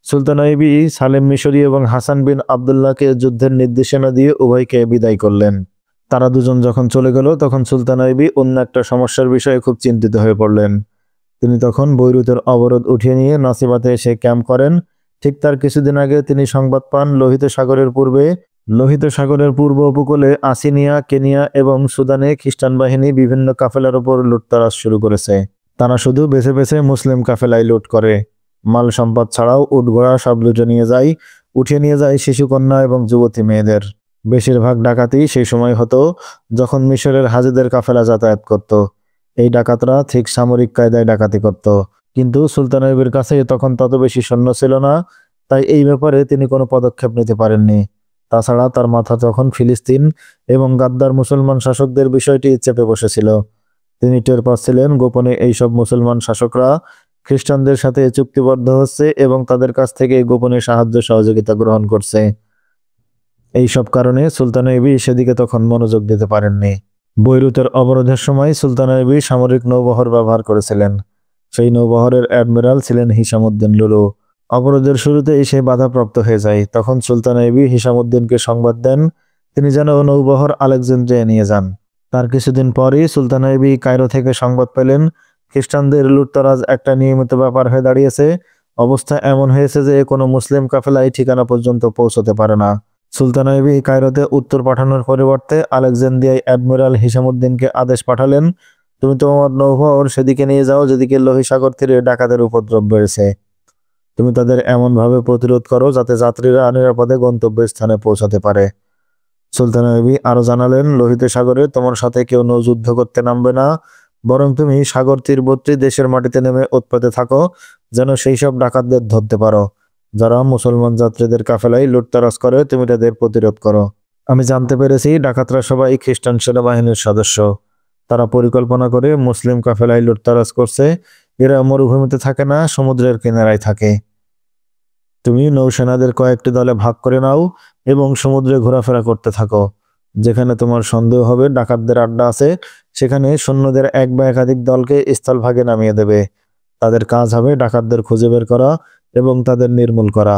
সুলতান আইবি সালেম মিশরি এবং হাসান বিন আবদুল্লাহকে যুদ্ধের নির্দেশনা দিয়ে উভয়কে বিদায় করলেন। তারা দুজন যখন চলে গেল, তখন সুলতান আইবি অন্য একটা সমস্যার বিষয়ে খুব চিন্তিত হয়ে পড়লেন। তিনি তখন বৈরুতের অবরোধ উঠিয়ে নিয়ে নাসিবাতে এসে ক্যাম্প করেন। ঠিক তার কিছুদিন আগে তিনি সংবাদ পান লোহিত সাগরের পূর্ব উপকূলে আসিনিয়া, কেনিয়া এবং সুদানে খ্রিস্টান বাহিনী বিভিন্ন কাফেলার উপর লুটতরাজ শুরু করেছে। তারা শুধু বেছে বেছে মুসলিম কাফেলায় লুট করে। মাল সম্পদ ছাড়াও উটঘোড়া সব লুটে উঠিয়ে নিয়ে যায় শিশুকন্যা এবং যুবতী মেয়েদের। বেশিরভাগ ডাকাতি সেই সময় হতো যখন মিশরের হাজিদের কাফেলা যাতায়াত করত। এই ডাকাতরা ঠিক সামরিক কায়দায় ডাকাতি করত, কিন্তু সুলতান আইবির কাছে তখন তত বেশি সৈন্য ছিল না, তাই এই ব্যাপারে তিনি কোনো পদক্ষেপ নিতে পারেননি। তাছাড়া তার মাথা তখন ফিলিস্তিন এবং গাদ্দার মুসলমান শাসকদের বিষয়টি চেপে বসেছিল। তিনি টের পাচ্ছিলেন গোপনে এইসব মুসলমান শাসকরা খ্রিস্টানদের সাথে চুক্তিবদ্ধ হচ্ছে এবং তাদের কাছ থেকে গোপনে সাহায্য সহযোগিতা গ্রহণ করছে। এই সব কারণে সুলতান আইবি সেদিকে তখন মনোযোগ দিতে পারেননি। বৈরুতের অবরোধের সময় সুলতান আইবি সামরিক নৌবহর ব্যবহার করেছিলেন। সেই নৌবহরের অ্যাডমিরাল ছিলেন হিসামউদ্দিন লুলু। অবরোধের শুরুতেই সে বাধাপ্রাপ্ত হয়ে যায়। তখন সুলতান আইবি হিসামউদ্দিনকে সংবাদ দেন তিনি যেন নৌবহর আলেকজান্দ্রিয়ায় নিয়ে যান। তার কিছুদিন পরই সুলতান আইবি কায়রো থেকে সংবাদ পেলেন খ্রিস্টানদের লুটতরাজ একটা নিয়মিত ব্যাপার হয়ে দাঁড়িয়েছে। অবস্থা এমন হয়েছে যে কোনো মুসলিম কাফেলাই ঠিকানা পর্যন্ত পৌঁছতে পারে না। সুলতান আইবি কায়রোতে উত্তর পাঠানোর পরিবর্তে আলেকজান্দ্রিয়ায় অ্যাডমিরাল হিসামউদ্দিনকে আদেশ পাঠালেন, তুমি তোমার নৌবহর সেদিকে নিয়ে যাও যেদিকে লোহিসাগর তীরে ডাকাতের উপদ্রব বেড়েছে। তুমি তাদের এমনভাবে প্রতিরোধ করো যাতে যাত্রীরা নিরাপদে গন্তব্যস্থানে পৌঁছাতে পারে। সুলতান আইবি আরো জানালেন, লোহিত সাগরে তোমার সাথে কেউ নৌযুদ্ধ করতে নামবে না, বরং তুমি সাগর তীরবর্তী দেশের মাটিতে নেমে উৎপাতে থাকো, যেন সেই সব ডাকাতদের ধরতে পারো যারা মুসলমান যাত্রীদের কাফেলায় লুটতরাজ করে। তুমি তাদের প্রতিরোধ করো। আমি জানতে পেরেছি ডাকাতরা সবাই খ্রিস্টান সেনাবাহিনীর সদস্য। তারা পরিকল্পনা করে মুসলিম কাফেলায় লুটতরাজ করছে। এরা মরুভূমিতে থাকে না, সমুদ্রের কিনারায় থাকে। তুমি নৌসেনাদের কয়েকটি দলে ভাগ করে নাও এবং সমুদ্রে ঘোরাফেরা করতে থাকো। যেখানে তোমার সন্দেহ হবে ডাকাতদের আড্ডা আছে, সেখানে সৈন্যদের এক বা একাধিক দলকে স্থলভাগে নামিয়ে দেবে। তাদের কাজ হবে ডাকাতদের খুঁজে বের করা এবং তাদের নির্মূল করা।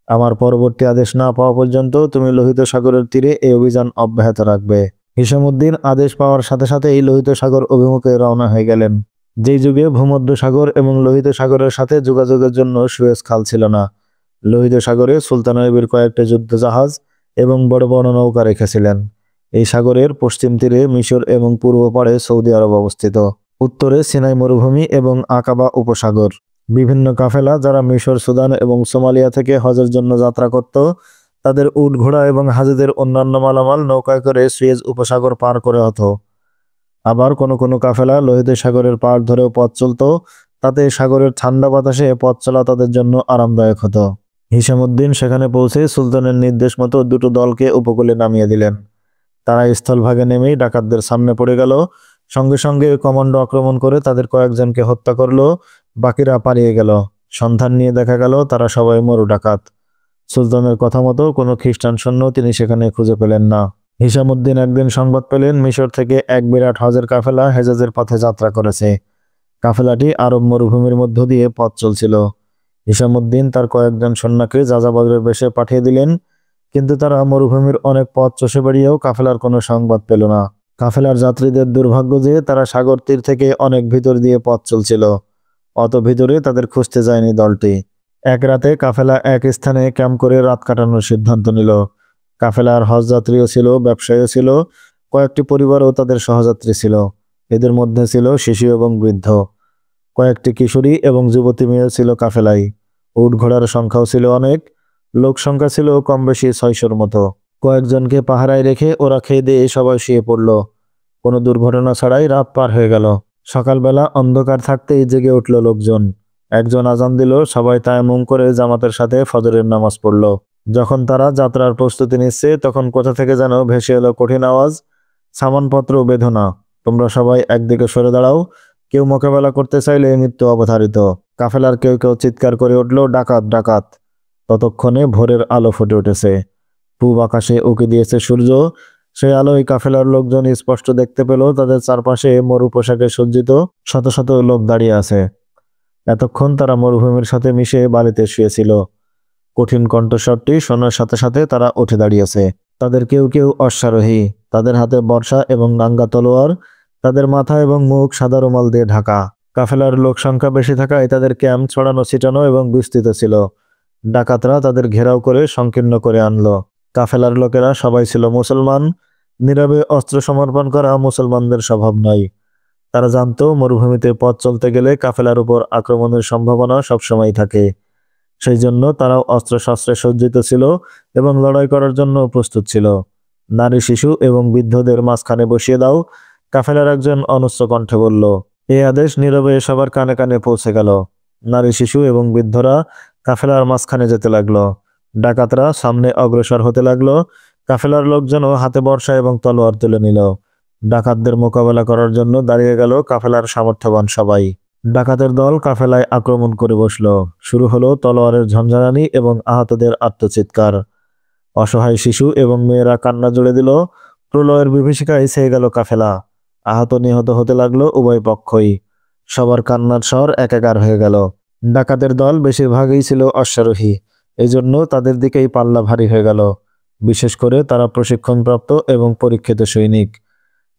আমার পরবর্তী আদেশ না পাওয়া পর্যন্ত তুমি লোহিত সাগরের তীরে এই অভিযান অব্যাহত রাখবে। হিসামউদ্দিন আদেশ পাওয়ার সাথে সাথে এই লোহিত সাগর অভিমুখে রওনা হয়ে গেলেন। যেই যুগে ভূমধ্য সাগর এবং লোহিত সাগরের সাথে যোগাযোগের জন্য সুয়েজ খাল ছিল না। লোহিত সাগরে সুলতান আইয়ুবের কয়েকটি যুদ্ধ জাহাজ এবং বড় বড় নৌকা রেখেছিলেন। এই সাগরের পশ্চিম তীরে মিশর এবং পূর্ব পাড়ে সৌদি আরব অবস্থিত। উত্তরে সিনাই মরুভূমি এবং আকাবা উপসাগর। বিভিন্ন কাফেলা যারা মিশর, সুদান এবং সোমালিয়া থেকে হজের জন্য যাত্রা করত, তাদের উট, ঘোড়া এবং হাজীদের অন্যান্য মালামাল নৌকায় করে সুয়েজ উপসাগর পার করে হতো। আবার কোনো কোনো কাফেলা লোহিত সাগরের পাড় ধরেও পথ চলত, তাতে সাগরের ঠান্ডা বাতাসে পথ চলা তাদের জন্য আরামদায়ক হতো। হিশামুদ্দিন সেখানে পৌঁছে সুলতানের নির্দেশ মতো দুটো দলকে উপকূলে নামিয়ে দিলেন। তারা স্থলভাগে নেমেই ডাকাতদের সামনে পড়ে গেল। সঙ্গে সঙ্গে কমান্ডো আক্রমণ করে তাদের কয়েকজনকে হত্যা করলো, বাকিরা পালিয়ে গেল। সন্ধান নিয়ে দেখা গেল তারা সবাই মরু ডাকাত। সুলতানের কথা মতো কোনো খ্রিস্টান সৈন্য তিনি সেখানে খুঁজে পেলেন না। হিশামুদ্দিন একদিন সংবাদ পেলেন মিশর থেকে এক বিরাট হজের কাফেলা হেজাজের পথে যাত্রা করেছে। কাফেলাটি আরব মরুভূমির মধ্য দিয়ে পথ চলছিল। হিশামুদ্দিন তার কয়েকজন সৈন্যকে যাযাবরের বেশে পাঠিয়ে দিলেন, কিন্তু তারা মরুভূমির অনেক পথ চষে বেড়িয়েও কাফেলার কোনো সংবাদ পেল না। কাফেলার যাত্রীদের দুর্ভাগ্য যে তারা সাগর তীর থেকে অনেক ভিতর দিয়ে পথ চলছিল। অত ভিতরে তাদের খুঁজতে যায়নি দলটি। এক রাতে কাফেলা এক স্থানে ক্যাম্প করে রাত কাটানোর সিদ্ধান্ত নিল। কাফেলার হজযাত্রীও ছিল, ব্যবসায়ীও ছিল, কয়েকটি পরিবারও তাদের সহযাত্রী ছিল। এদের মধ্যে ছিল শিশু এবং বৃদ্ধ। কয়েকটি কিশোরী এবং যুবতী মেয়ে ছিল কাফেলায়। উট ঘোড়ার সংখ্যাও ছিল অনেক। লোক সংখ্যা ছিল কম বেশি 600-র মতো। কয়েকজনকে পাহারায় রেখে ওরা খেয়ে দিয়ে সবাই শুয়ে পড়ল। কোনো দুর্ঘটনা ছাড়াই রাত পার হয়ে গেল। সকালবেলা অন্ধকার থাকতেই জেগে উঠল লোকজন। একজন আজান দিল, সবাই তায়াম্মুম করে জামাতের সাথে ফজরের নামাজ পড়ল। যখন তারা যাত্রার প্রস্তুতি নিচ্ছে, তখন কোথা থেকে যেন ভেসে এলো কঠিন আওয়াজ, সামানপত্র বেঁধো না, তোমরা সবাই একদিকে সরে দাঁড়াও, কেউ মোকাবেলা করতে চাইলে মৃত্যু অবধারিত। কাফেলার কেউ কেউ চিৎকার করে উঠল, ডাকাত ডাকাত। ততক্ষণে ভোরের আলো ফুটে উঠেছে। পূব আকাশে উঁকি দিয়েছে সূর্য। সেই আলোয় কাফেলার লোকজন স্পষ্ট দেখতে পেল তাদের চারপাশে মরু পোশাকে সজ্জিত শত শত লোক দাঁড়িয়ে আছে। এতক্ষণ তারা মরুভূমির সাথে মিশে বালিতে শুয়েছিল। কঠিন কণ্ঠস্বরটি শোনার সাথে সাথে তারা উঠে দাঁড়িয়েছে। তাদের কেউ কেউ অশ্বারোহী, তাদের হাতে বর্শা এবং নাঙ্গা তলোয়ার, তাদের মাথা এবং মুখ সাদা রুমাল দিয়ে ঢাকা। কাফেলার লোক সংখ্যা বেশি থাকায় তাদের ক্যাম্প ছড়ানো ছিটানো এবং বিস্তৃত ছিল। ডাকাতরা তাদের ঘেরাও করে সংকীর্ণ করে আনলো। কাফেলার লোকেরা সবাই ছিল মুসলমান। নীরবে অস্ত্র সমর্পণ করা মুসলমানদের স্বভাব নয়। তারা জানতো মরুভূমিতে পথ চলতে গেলে কাফেলার উপর আক্রমণের সম্ভাবনা সবসময় থাকে। সেই জন্য তারাও অস্ত্রশস্ত্রে সজ্জিত ছিল এবং লড়াই করার জন্য প্রস্তুত ছিল। নারী, শিশু এবং বৃদ্ধদের মাঝখানে বসিয়ে দাও, কাফেলার একজন অনুচ্চ কণ্ঠে বলল। এই আদেশ নীরবে সবার কানে কানে পৌঁছে গেল। নারী, শিশু এবং বৃদ্ধরা কাফেলার মাঝখানে যেতে লাগলো। ডাকাতরা সামনে অগ্রসর হতে লাগলো। কাফেলার লোকজনও হাতে বর্শা এবং তলোয়ার তুলে নিল। ডাকাতদের মোকাবেলা করার জন্য দাঁড়িয়ে গেল কাফেলার সামর্থ্যবান সবাই। ডাকাতের দল কাফেলায় আক্রমণ করে বসল। শুরু হলো তলোয়ারের ঝঞ্ঝানি এবং আহতদের আত্মচিৎকার। অসহায় শিশু এবং মেয়েরা কান্না জুড়ে দিল। প্রলয়ের বিভীষিকায় ছেয়ে গেল কাফেলা। আহত নিহত হতে লাগলো উভয় পক্ষই। সবার কান্নার স্বর একাকার হয়ে গেল। ডাকাতের দল বেশিরভাগই ছিল অশ্বারোহী, এই জন্য তাদের দিকেই পাল্লা ভারী হয়ে গেল। বিশেষ করে তারা প্রশিক্ষণপ্রাপ্ত এবং পরীক্ষিত সৈনিক।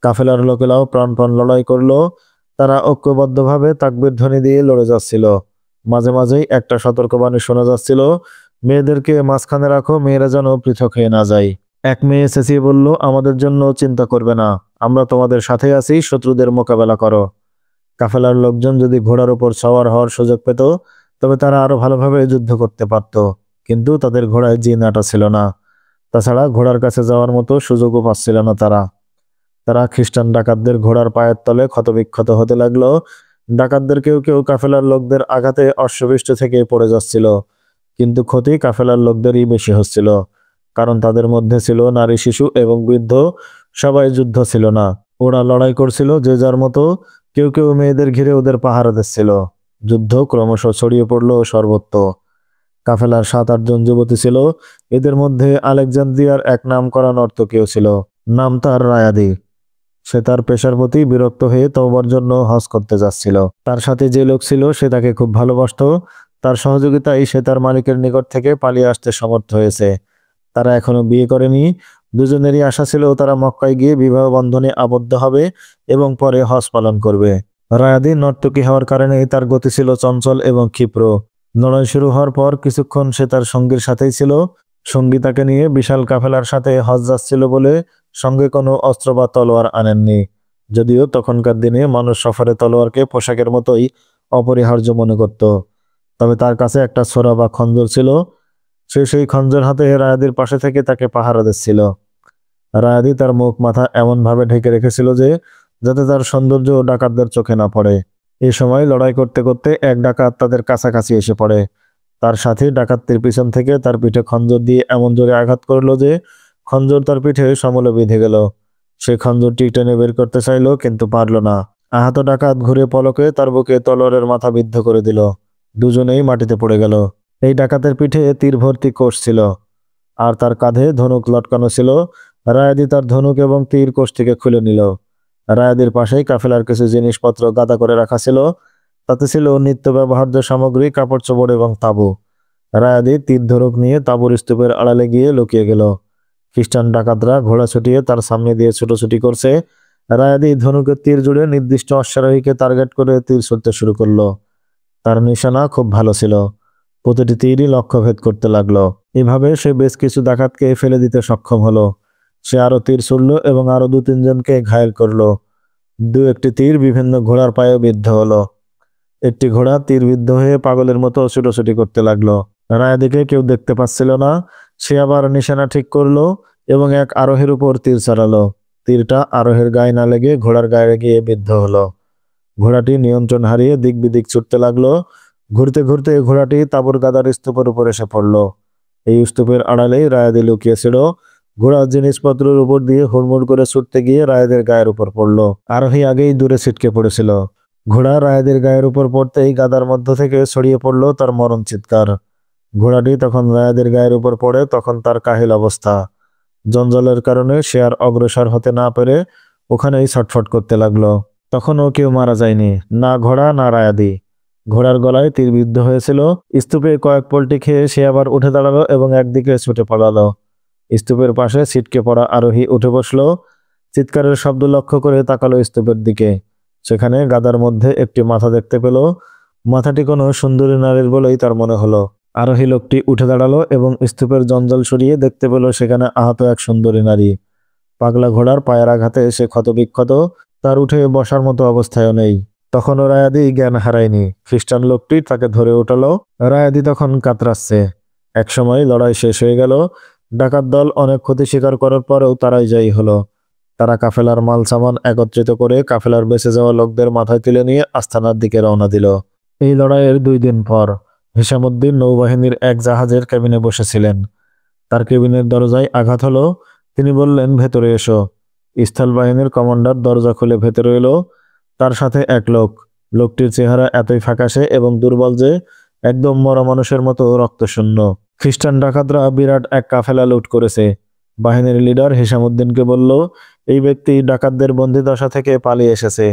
কাফেলার লোকেরাও প্রাণপণ লড়াই করল। তারা ঐক্যবদ্ধভাবে তাকবীর ধ্বনি দিয়ে লড়ে যাচ্ছিল। মাঝে মাঝেই একটা সতর্কবাণী শোনা যাচ্ছিল, মেয়েদেরকে মাঝখানে রাখো, মেয়েরা যেন পৃথক হয়ে না যায়। এক মেয়ে চেঁচিয়ে বলল, আমাদের জন্য চিন্তা করবে না, আমরা তোমাদের সাথে আছি, শত্রুদের মোকাবেলা করো। কাফেলার লোকজন যদি ঘোড়ার উপর সওয়ার হওয়ার সুযোগ পেত, তবে তারা আরো ভালোভাবে যুদ্ধ করতে পারত, কিন্তু তাদের ঘোড়ায় জিন আটা ছিল না। তাছাড়া ঘোড়ার কাছে যাওয়ার মতো সুযোগও পাচ্ছিল না তারা। তারা খ্রিস্টান ডাকাতদের ঘোড়ার পায়ের তলে ক্ষতবিক্ষত হতে লাগলো। ডাকাতদের কেউ কেউ কাফেলার লোকদের আঘাতে অশ্বপৃষ্ঠ থেকে পড়ে যাচ্ছিল, কিন্তু ক্ষতি কাফেলার লোকদেরই বেশি হচ্ছিল, কারণ তাদের মধ্যে ছিল নারী, শিশু এবং বৃদ্ধ। সবাই যুদ্ধ ছিল না, ওরা লড়াই করছিল যে যার মতো। কেউ কেউ মেয়েদের ঘিরে ওদের পাহারা দিচ্ছিল। যুদ্ধ ক্রমশ ছড়িয়ে পড়ল সর্বত্র। কাফেলার 7-8 জন যুবতী ছিল। এদের মধ্যে আলেকজান্দ্রিয়ার এক নামকরা নর্তকীও ছিল, নাম তার রায়াদি। সে তার পেশার প্রতি বিরক্ত হয়ে তওবার জন্য হজ করতে যাচ্ছিল। তার সাথে যে লোক ছিল সে তাকে খুব ভালোবাসত। তার সহযোগিতায় সে তার মালিকের নিকট থেকে পালিয়ে আসতে সমর্থ হয়েছে। তারা এখনো বিয়ে করেনি। দুজনেরই আশা ছিল তারা মক্কায় গিয়ে বিবাহ বন্ধনে আবদ্ধ হবে এবং পরে হজ পালন করবে। রায়াদি নর্তকী হওয়ার কারণে তার গতি ছিল চঞ্চল এবং ক্ষিপ্র। লড়াই শুরু হওয়ার পর কিছুক্ষণ সে তার সঙ্গীর সাথেই ছিল। সঙ্গী তাকে নিয়ে বিশাল কাফেলার সাথে হজ যাচ্ছিল বলে সঙ্গে কোনো অস্ত্র বা তলোয়ার আনেননি। যদিও তখনকার দিনে মানুষ সফরে তলোয়ারকে পোশাকের মতোই অপরিহার্য মনে করত, তবে তার কাছে একটা ছোরা বা খঞ্জর ছিল। সে সেই খঞ্জর হাতে রায়াদির পাশে থেকে তাকে পাহারা দিচ্ছিল। রায়াদি তার মুখ মাথা এমনভাবে ঢেকে রেখেছিল যে যাতে তার সৌন্দর্য ডাকাতদের চোখে না পড়ে। এই সময় লড়াই করতে করতে এক ডাকাত তাদের কাছাকাছি এসে পড়ে। তার সাথে ডাকাতটির পিছন থেকে তার পিঠে খঞ্জর দিয়ে এমন জোরে আঘাত করলো যে খঞ্জর তার পিঠে সমূলে বিঁধে গেল। সে খঞ্জরটি টেনে বের করতে চাইল কিন্তু পারল না। আহত ডাকাত ঘুরে পলকে তার বুকে তলোয়ারের মাথা বিদ্ধ করে দিল। দুজনেই মাটিতে পড়ে গেল। এই ডাকাতের পিঠে তীর ভর্তি কোষ ছিল আর তার কাঁধে ধনুক লটকানো ছিল। রায়াদি তার ধনুক এবং তীর কোষটিকে খুলে নিল। রায়াদির পাশেই কাফেলার কিছু জিনিসপত্র গাদা করে রাখা ছিল। তাতে ছিল নিত্য ব্যবহার্য সামগ্রী, কাপড় চোপড় এবং তাঁবু। রায়াদি তীর ধনুক নিয়ে তাঁবুর স্তূপের আড়ালে গিয়ে লুকিয়ে গেল। খ্রিস্টান ডাকাতরা ঘোড়া ছুটিয়ে তার সামনে দিয়ে ছুটোছুটি করছে। রায়াদি ধনুকের তীর জুড়ে নির্দিষ্ট অশ্বারোহীকে টার্গেট করে তীর ছুটতে শুরু করলো। তার নিশানা খুব ভালো ছিল, প্রতিটি তীরই লক্ষ্যভেদ করতে লাগলো। এভাবে সে বেশ কিছু ডাকাতকে ফেলে দিতে সক্ষম হলো। সে আরো তীর ছুড়ল এবং আরো 2-3 জনকে ঘায়েল করলো। একটি তীর বিভিন্ন ঘোড়ার পায়ে বিদ্ধ হলো। একটি ঘোড়া তীরবিদ্ধ হয়ে পাগলের মতো ছুটোছুটি করতে লাগলো। রায়াদিকে কেউ দেখতে পাচ্ছিল না। সে আবার নিশানা ঠিক করলো এবং এক আরোহীর উপর তীর চালালো। তীরটা আরোহীর গায়ে না লেগে ঘোড়ার গায়ে গিয়ে বিদ্ধ হলো। ঘোড়াটি নিয়ন্ত্রণ হারিয়ে দিক বিদিক ছুটতে লাগলো। ঘুরতে ঘুরতে ঘোড়াটি তাঁবুর গাদার স্তূপের উপর এসে পড়ল। এই স্তূপের আড়ালেই রায়াদি লুকিয়েছিল। ঘোড়ার জিনিসপত্রের উপর দিয়ে হুড়মুড় করে ছুটতে গিয়ে রায়াদের গায়ের উপর পড়ল। আরোহী আগেই দূরে ছিটকে পড়েছিল। ঘোড়া রায়াদের গায়ের উপর পড়তেই গাদার মধ্য থেকে ছড়িয়ে পড়ল তার মরণ চিৎকার। ঘোড়াটি তখন রায়াদের গায়ের উপর পড়ে তখন তার কাহিল অবস্থা। জঞ্জালের কারণে সে আর অগ্রসর হতে না পেরে ওখানেই ছটফট করতে লাগলো। তখনও কেউ মারা যায়নি, না ঘোড়া না রায়াদি। ঘোড়ার গলায় তীরবিদ্ধ হয়েছিল। স্তূপে কয়েক পল্টি খেয়ে সে আবার উঠে দাঁড়ালো এবং একদিকে ছুটে পড়ালো। স্তূপের পাশে ছিটকে পড়া আরোহী উঠে বসলো। চিৎকারের শব্দ লক্ষ্য করে তাকালো স্তূপের দিকে। সেখানে গাদার মধ্যে একটি মাথা দেখতে পেল। মাথাটি কোনো সুন্দরী নারীর বলেই তার মনে হলো। আরোহী লোকটি উঠে দাঁড়ালো এবং স্তূপের জঞ্জাল সরিয়ে দেখতে পেল সেখানে আহত এক সুন্দরী নারী। পাগলা ঘোড়ার পায়ের আঘাতে সে ক্ষতবিক্ষত, তার উঠে বসার মতো অবস্থায়ও নেই। তখনও রায়াদি জ্ঞান হারায়নি। খ্রিস্টান লোকটি তাকে ধরে উঠালো। রায়াদি তখন কাতরাচ্ছে। একসময় লড়াই শেষ হয়ে গেল। ডাকাত দল অনেক ক্ষতি স্বীকার করার পরেও তারাই জয়ী হলো। তারা কাফেলার মাল সামান একত্রিত করে কাফেলার বেঁচে যাওয়া লোকদের মাথায় তুলে নিয়ে আস্তানার দিকে রওনা দিল। এই লড়াইয়ের 2 দিন পর হিশামুদ্দিন নৌবাহিনীর এক জাহাজের কেবিনে বসেছিলেন। তার কেবিনের দরজায় আঘাত হলো। তিনি বললেন, ভেতরে এসো। স্থল বাহিনীর কমান্ডার দরজা খুলে ভেতরে এলো। তার সাথে এক লোক। লোকটির চেহারা এতই ফ্যাকাশে এবং দুর্বল যে একদম মরা মানুষের মতো রক্তশূন্য। খ্রিস্টান ডাকাতরা বিরাট এক কাফেলা লুট করেছে। বাহিনীর লিডার হিশামুদ্দিনকে বলল, এই ব্যক্তি ডাকাতদের বন্দিদশা থেকে পালিয়ে এসেছে।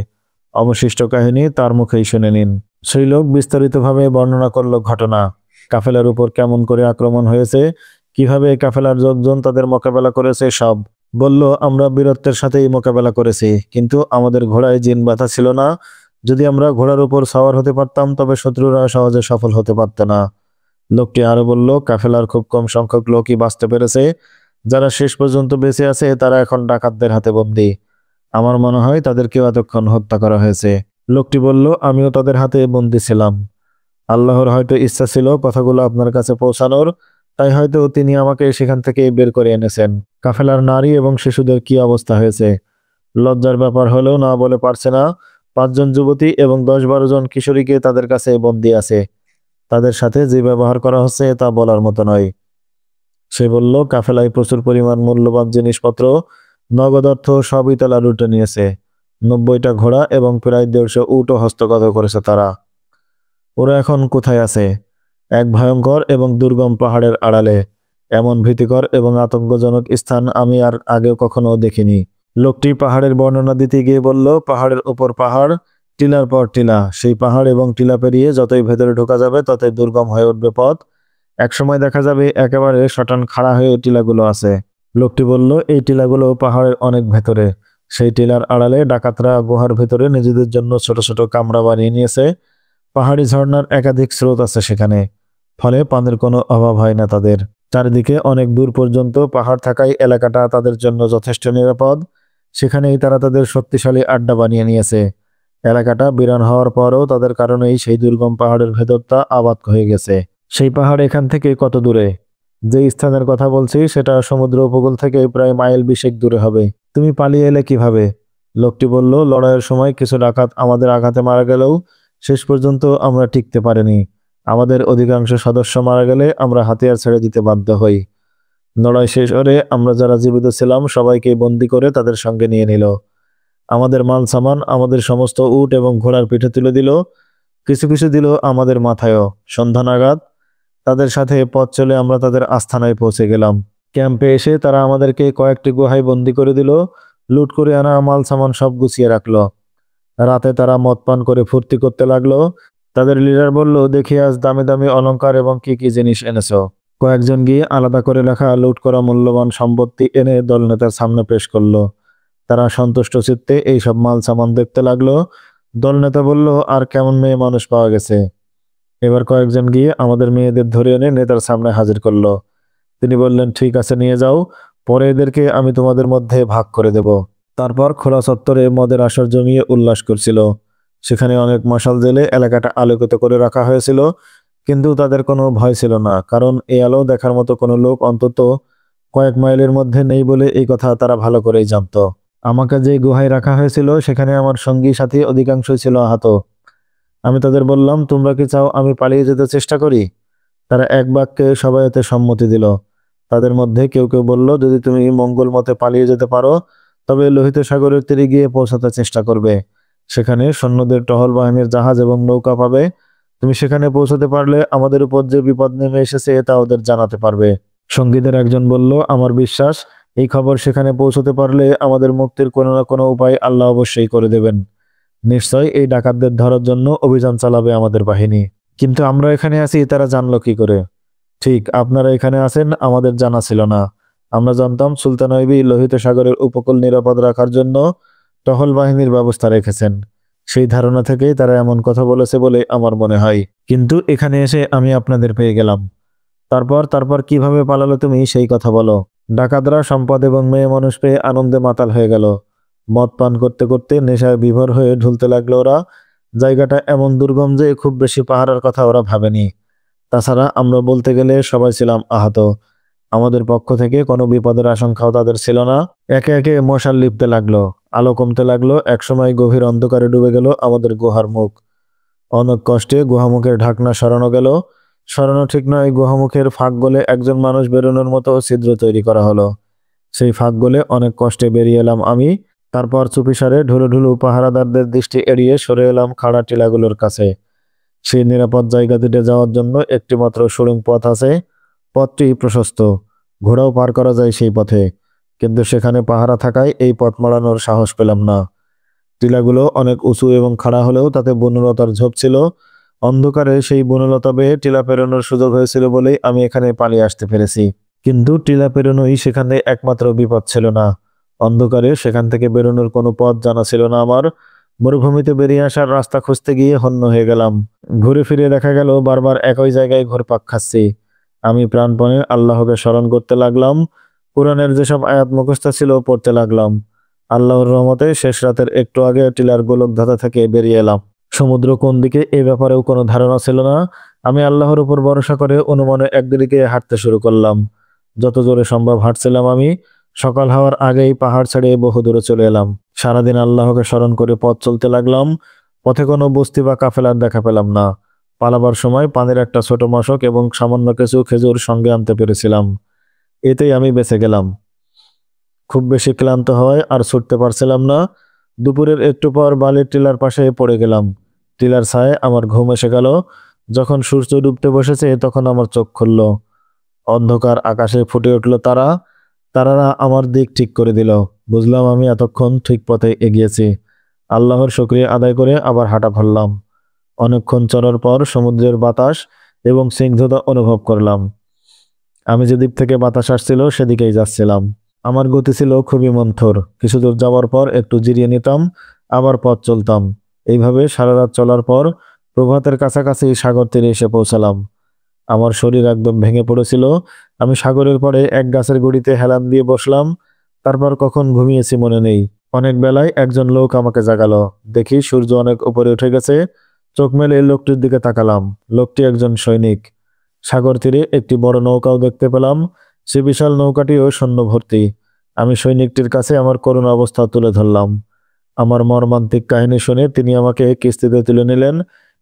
অবশিষ্ট কাহিনী তার মুখেই শুনে নিন। সেই লোক বিস্তারিতভাবে বর্ণনা করল ঘটনা, কাফেলার উপর কেমন করে আক্রমণ হয়েছে, কিভাবে কাফেলার লোকজন তাদের মোকাবেলা করেছে সব। বলল, আমরা বীরত্বের সাথেই মোকাবেলা করেছি, কিন্তু আমাদের ঘোড়ায় জিন বাঁধা ছিল না। যদি আমরা ঘোড়ার উপর সাওয়ার হতে পারতাম তবে শত্রুরা সহজে সফল হতে পারত না। লোকটি আরো বলল, কাফেলার খুব কম সংখ্যক লোকই বাঁচতে পেরেছে। যারা শেষ পর্যন্ত বেঁচে আছে তারা এখন ডাকাতদের হাতে বন্দী। আমার মনে হয় তাদেরকেও এতক্ষণ হত্যা করা হয়েছে। লোকটি বলল, আমিও তাদের হাতে বন্দী ছিলাম। আল্লাহর হয়তো ইচ্ছা ছিল কথাগুলো আপনার কাছে পৌঁছানোর, তাই হয়তো তিনি আমাকে সেখান থেকে বের করে এনেছেন। কাফেলার নারী এবং শিশুদের কি অবস্থা হয়েছে? লজ্জার ব্যাপার হলেও না বলে পারছে না। 5 জন যুবতী এবং 10-12 জন কিশোরীকে তাদের কাছে বন্দী আছে। তাদের সাথে যে ব্যবহার করা হচ্ছে তা বলার মতো নয়। সে বলল, কাফেলায় প্রচুর পরিমাণ মূল্যবান জিনিসপত্র, নগদ অর্থ সবই তারা লুটে নিয়েছে। 90টা ঘোড়া এবং প্রায় 150 উটও হস্তগত করেছে তারা। ওরা এখন কোথায় আছে? এক ভয়ঙ্কর এবং দুর্গম পাহাড়ের আড়ালে। এমন ভীতিকর এবং আতঙ্কজনক স্থান আমি আর আগেও কখনো দেখিনি। লোকটি পাহাড়ের বর্ণনা দিতে গিয়ে বলল, পাহাড়ের উপর পাহাড়, টিলার পর টিলা। সেই পাহাড় এবং টিলা পেরিয়ে যতই ভেতরে ঢোকা যাবে ততই দুর্গম হয়ে উঠবে পথ। একসময় দেখা যাবে একেবারে সটান খাড়া হয়ে টিলাগুলো আছে। লোকটি বলল, এই টিলাগুলো পাহাড়ের অনেক ভেতরে। সেই টিলার আড়ালে ডাকাতরা গুহার ভেতরে নিজেদের জন্য ছোট ছোট কামরা বানিয়ে নিয়েছে। পাহাড়ি ঝর্ণার একাধিক স্রোত আছে সেখানে, ফলে পানির কোনো অভাব হয় না তাদের। চারিদিকে অনেক দূর পর্যন্ত পাহাড় থাকায় এলাকাটা তাদের জন্য যথেষ্ট নিরাপদ। সেখানেই তারা তাদের শক্তিশালী আড্ডা বানিয়ে নিয়েছে। এলাকাটা বিরান হওয়ার পরও তাদের কারণেই সেই দুর্গম পাহাড়ের ভেতরটা আবাদ হয়ে গেছে। সেই পাহাড় এখান থেকে কত দূরে? যে স্থানের কথা বলছি সেটা সমুদ্র উপকূল থেকে প্রায় মাইল 20 দূরে হবে। তুমি পালিয়ে এলে কিভাবে? লোকটি বলল, লড়াইয়ের সময় কিছু ডাকাত আমাদের আঘাতে মারা গেলেও শেষ পর্যন্ত আমরা টিকতে পারিনি। আমাদের অধিকাংশ সদস্য মারা গেলে আমরা হাতিয়ার ছেড়ে দিতে বাধ্য হই। লড়াই শেষ হলে আমরা যারা জীবিত ছিলাম সবাইকে বন্দি করে তাদের সঙ্গে নিয়ে নিল। আমাদের মাল সামান, আমাদের সমস্ত উট এবং ঘোড়ার পিঠে তুলে দিল। কিছু কিছু দিল আমাদের মাথায়ও। সন্ধ্যা নাগাদ তাদের সাথে পথ চলে আমরা তাদের আস্থানায় পৌঁছে গেলাম। ক্যাম্পে এসে তারা আমাদেরকে কয়েকটি গুহায় বন্দি করে দিল। লুট করে আনা মাল সামান সব গুছিয়ে রাখলো। রাতে তারা মদ পান করে ফুর্তি করতে লাগলো। তাদের লিডার বলল, দেখি আজ দামি দামি অলংকার এবং কি কি জিনিস এনেছো। কয়েকজন গিয়ে আলাদা করে লেখা লুট করা মূল্যবান সম্পত্তি এনে দলনেতার সামনে পেশ করলো। তারা সন্তুষ্ট চিত্তে এইসব মাল সামান দেখতে লাগলো। দলনেতা বলল, আর কেমন মেয়ে মানুষ পাওয়া গেছে? এবার কয়েকজন গিয়ে আমাদের মেয়েদের ধরে এনে নেতার সামনে হাজির করলো। তিনি বললেন, ঠিক আছে, নিয়ে যাও, পরে এদেরকে আমি তোমাদের মধ্যে ভাগ করে দেব। তারপর খোলা চত্বরে মদের আসর জমিয়ে উল্লাস করছিল। সেখানে অনেক মশাল জেলে এলাকাটা আলোকিত করে রাখা হয়েছিল, কিন্তু তাদের কোনো ভয় ছিল না, কারণ এই আলো দেখার মতো কোনো লোক অন্তত কয়েক মাইলের মধ্যে নেই বলে এই কথা তারা ভালো করেই জানত। আমাকে যে গুহায় রাখা হয়েছিল সেখানে আমার সঙ্গী সাথী অধিকাংশই ছিল আহত। আমি তাদের বললাম, তোমরা কি চাও আমি পালিয়ে যেতে চেষ্টা করি? তারা এক বাক্যে সবাই এতে সম্মতি দিল। তাদের মধ্যে কেউ কেউ বলল, যদি তুমি মঙ্গল মতে পালিয়ে যেতে পারো তবে লোহিত সাগরের তীরে গিয়ে পৌঁছাতে চেষ্টা করবে। সেখানে সৈন্যদের টহল বাহিনীর জাহাজ এবং নৌকা পাবে। তুমি সেখানে পৌঁছাতে পারলে আমাদের উপর যে বিপদ নেমে এসেছে তা ওদের জানাতে পারবে। সঙ্গীদের একজন বলল, আমার বিশ্বাস এই খবর সেখানে পৌঁছতে পারলে আমাদের মুক্তির কোনো না কোনো উপায় আল্লাহ অবশ্যই করে দেবেন। নিশ্চয় এই ডাকাতদের ধরার জন্য অভিযান চালাবে আমাদের বাহিনী। কিন্তু আমরা এখানে আছি তারা জানলো কি করে? ঠিক, আপনারা এখানে আছেন আমাদের জানা ছিল না। আমরা জানতাম সুলতান আইবি লোহিত সাগরের উপকূল নিরাপদ রাখার জন্য টহল বাহিনীর ব্যবস্থা রেখেছেন। সেই ধারণা থেকেই তারা এমন কথা বলেছে বলে আমার মনে হয়। কিন্তু এখানে এসে আমি আপনাদের পেয়ে গেলাম। তারপর তারপর কিভাবে পালালো তুমি সেই কথা বলো। ডাকাতরা সম্পদ এবং মেয়ে মানুষ পেয়ে আনন্দে মাতাল হয়ে গেল। মদ পান করতে করতে নেশায় বিভোর হয়ে ঢুলতে লাগলো ওরা। জায়গাটা এমন দুর্গম যে খুব বেশি পাহারার কথা ওরা ভাবেনি। তাছাড়া আমরা বলতে গেলে সবাই ছিলাম আহত। আমাদের পক্ষ থেকে কোনো বিপদের আশঙ্কাও তাদের ছিল না। একে একে মশাল লিপতে লাগলো, আলো কমতে লাগলো। একসময় গভীর অন্ধকারে ডুবে গেল আমাদের গুহার মুখ। অনেক কষ্টে গুহামুখের ঢাকনা সরানো গেল। সরানো ঠিক নয়, গুহামুখের ফাঁক গলে একজন মানুষ বেরোনোর মতো ছিদ্র তৈরি করা হলো। সেই ফাঁক গলে অনেক কষ্টে বেরিয়ে এলাম আমি। তারপর চুপিসারে ঢুলু ঢুলু পাহারাদারদের দৃষ্টি এড়িয়ে সরে এলাম খাড়া টিলাগুলোর কাছে। সেই নিরাপদ জায়গাটিতে যাওয়ার জন্য একটিমাত্র সুড়ঙ্গ পথ আছে। পথটি প্রশস্ত, ঘোড়াও পার করা যায় সেই পথে, কিন্তু সেখানে পাহারা থাকায় এই পথ মাড়ানোর সাহস পেলাম না। টিলাগুলো অনেক উঁচু এবং খাড়া হলেও তাতে বনলতার ঝোপ ছিল। অন্ধকারে সেই বনলতা বেয়ে টিলা পেরোনোর সুযোগ হয়েছিল বলেই আমি এখানে পালিয়ে আসতে পেরেছি। কিন্তু টিলা পেরোনোই সেখানে একমাত্র বিপদ ছিল না। অন্ধকারে সেখান থেকে বেরোনোর কোনো পথ জানা ছিল না আমার। মরুভূমিতে বেরিয়ে আসার রাস্তা খুঁজতে গিয়ে হন্য হয়ে গেলাম। ঘুরে ফিরে দেখা গেল বারবার একই জায়গায় ঘুরপাক খাচ্ছি। আমি প্রাণপণে আল্লাহকে স্মরণ করতে লাগলাম। কোরআনের যেসব আয়াত মুখস্থ ছিল পড়তে লাগলাম। আল্লাহর রহমতে শেষ রাতের একটু আগে টিলার গোলকধাঁধা থেকে বেরিয়ে এলাম। সমুদ্র কোন দিকে এ ব্যাপারেও কোনো ধারণা ছিল না। আমি আল্লাহর উপর ভরসা করে অনুমানে একদিকে হাঁটতে শুরু করলাম। যত জোরে সম্ভব হাঁটছিলাম আমি। সকাল হওয়ার আগেই পাহাড় ছেড়ে বহু দূরে চলে এলাম। সারাদিন আল্লাহকে স্মরণ করে পথ চলতে লাগলাম। পথে কোনো বস্তি বা কাফেলার দেখা পেলাম না। পালাবার সময় পানির একটা ছোট মশক এবং সামান্য কিছু খেজুর সঙ্গে আনতে পেরেছিলাম। এতেই আমি বেঁচে গেলাম। খুব বেশি ক্লান্ত হওয়ায় আর ছুটতে পারছিলাম না। দুপুরের একটু পর বালির টিলার পাশে পড়ে গেলাম। টিলার ছায় আমার ঘুম এসে গেল। যখন সূর্য ডুবতে বসেছে তখন আমার চোখ খুলল। অন্ধকার আকাশে ফুটে উঠল তারা। তারারা আমার দিক ঠিক করে দিল। বুঝলাম আমি এতক্ষণ ঠিক পথে এগিয়েছি। আল্লাহর শুকরিয়া আদায় করে আবার হাঁটা ধরলাম। অনেকক্ষণ চলার পর সমুদ্রের বাতাস এবং স্নিগ্ধতা অনুভব করলাম। আমি যে দিক থেকে বাতাস আসছিল সেদিকেই যাচ্ছিলাম। আমার গতি ছিল খুবই মন্থর। কিছু দূর যাওয়ার পর একটু জিরিয়ে নিতাম, আবার পথ চলতাম। এইভাবে সারা রাত চলার পর প্রভাতের কাছাকাছি সাগর তীরে এসে পৌঁছালাম। আমার শরীর একদম ভেঙে পড়েছিল। আমি সাগরের পরে এক গাছের গুড়িতে হেলান দিয়ে বসলাম। তারপর কখন ঘুমিয়েছি মনে নেই। অনেক বেলায় একজন লোক আমাকে জাগালো। দেখি সূর্য অনেক উপরে উঠে গেছে। চোখ মেলে লোকটির দিকে তাকালাম। লোকটি একজন সৈনিক। সাগর তীরে একটি বড় নৌকাও দেখতে পেলাম। সে বিশাল নৌকাটিও সৈন্য ভর্তি। আমি সৈনিকটির কাছে আমার করুণ অবস্থা তুলে ধরলাম। আমার মর্মান্তিক কাহিনী শুনে তিনি আমাকে কিস্তিতে তুলে নিলেন।